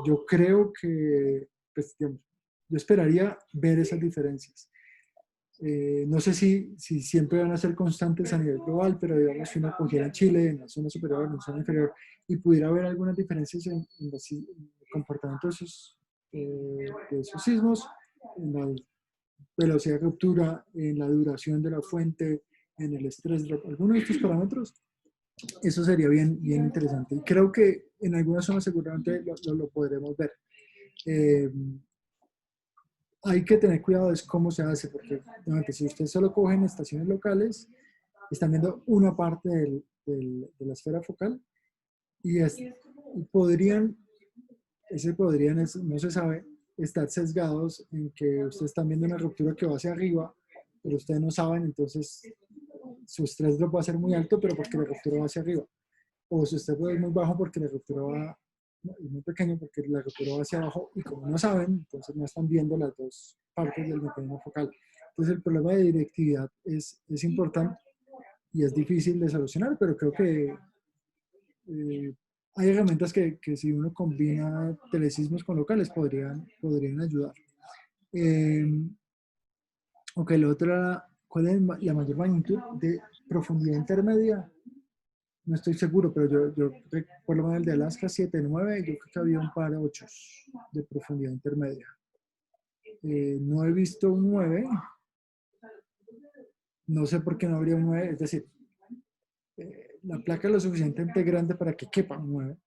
Yo creo que, pues, digamos, yo esperaría ver esas diferencias. No sé si siempre van a ser constantes a nivel global, pero digamos, si uno cogiera Chile en la zona superior, en la zona inferior, y pudiera haber algunas diferencias en el comportamiento de esos sismos, en la velocidad de ruptura, en la duración de la fuente, en el estrés drop, algunos de estos parámetros, eso sería bien interesante. Y creo que en algunas zonas seguramente lo podremos ver. Eh, Hay que tener cuidado de cómo se hace, porque nuevamente, si ustedes solo cogen estaciones locales, están viendo una parte de la esfera focal y no se sabe, estar sesgados en que ustedes están viendo una ruptura que va hacia arriba, pero ustedes no saben, entonces su estrés drop va a ser muy alto, pero porque la ruptura va hacia arriba. O su estrés drop es muy bajo porque la ruptura va es muy pequeño porque la ruptura va hacia abajo y como no saben, entonces no están viendo las dos partes del mecanismo focal. Entonces el problema de directividad es importante y es difícil de solucionar, pero creo que hay herramientas que si uno combina telesismos con locales podrían ayudar. Ok, la otra, ¿cuál es la mayor magnitud de profundidad intermedia? No estoy seguro, pero yo por lo menos el de Alaska 7-9, yo creo que había un par de 8 de profundidad intermedia. No he visto un 9, no sé por qué no habría un 9, es decir, la placa es lo suficientemente grande para que quepa un 9.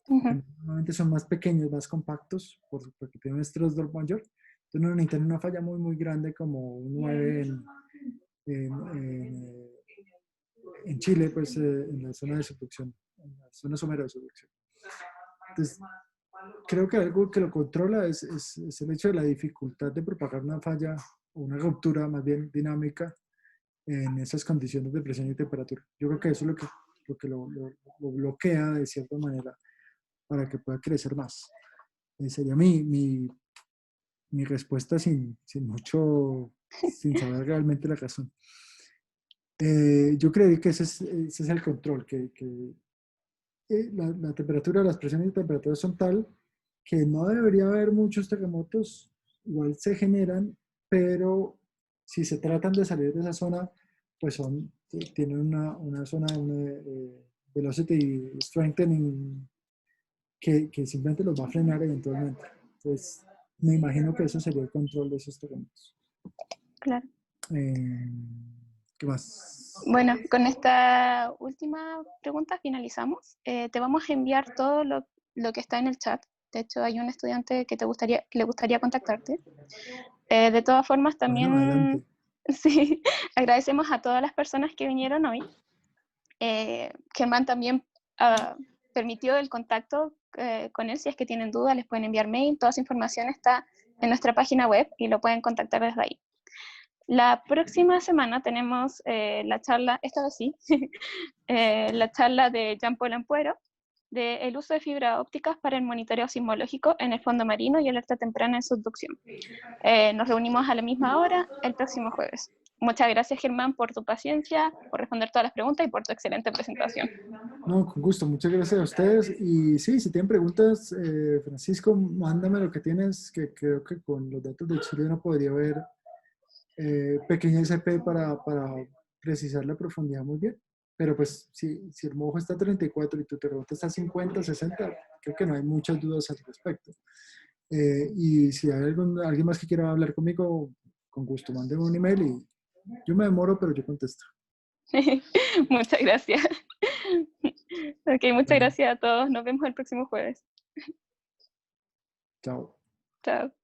Normalmente son más pequeños, más compactos, porque tienen un stress drop mayor. Entonces no necesitan una falla muy grande como un 9 en Chile, pues en la zona de subducción, en la zona somera de subducción. Entonces, creo que algo que lo controla es el hecho de la dificultad de propagar una falla o una ruptura más bien dinámica en esas condiciones de presión y temperatura. Yo creo que eso es lo bloquea de cierta manera para que pueda crecer más. Sería mi respuesta sin saber realmente la razón. Yo creo que ese es el control, que la temperatura, las presiones y temperaturas son tal que no debería haber muchos terremotos, igual se generan, pero si se tratan de salir de esa zona, pues tienen una zona de velocity strengthening que simplemente los va a frenar eventualmente. Entonces, me imagino que eso sería el control de esos terremotos. Claro. ¿Qué más? Bueno, con esta última pregunta finalizamos. Te vamos a enviar todo lo que está en el chat. De hecho, hay un estudiante que le gustaría contactarte. De todas formas, Bueno, adelante. también sí, agradecemos a todas las personas que vinieron hoy. Germán también permitió el contacto con él. Si es que tienen dudas, les pueden enviar mail. Toda esa información está en nuestra página web y lo pueden contactar desde ahí. La próxima semana tenemos la charla, esta vez sí, la charla de Jean-Paul Ampuero, de el uso de fibra ópticas para el monitoreo sismológico en el fondo marino y alerta temprana en subducción. Nos reunimos a la misma hora el próximo jueves. Muchas gracias, Germán, por tu paciencia, por responder todas las preguntas y por tu excelente presentación. No, con gusto. Muchas gracias a ustedes. Y sí, si tienen preguntas, Francisco, mándame lo que tienes, que creo que con los datos de Chile no podría haber pequeña SP para precisar la profundidad muy bien. Pero pues si el mojo está a 34 y tu terremoto está a 50, 60, creo que no hay muchas dudas al respecto. Y si hay alguien más que quiera hablar conmigo, con gusto, mándeme un email y yo me demoro, pero yo contesto. Muchas gracias. Ok, muchas gracias a todos. Nos vemos el próximo jueves. Chao. Chao.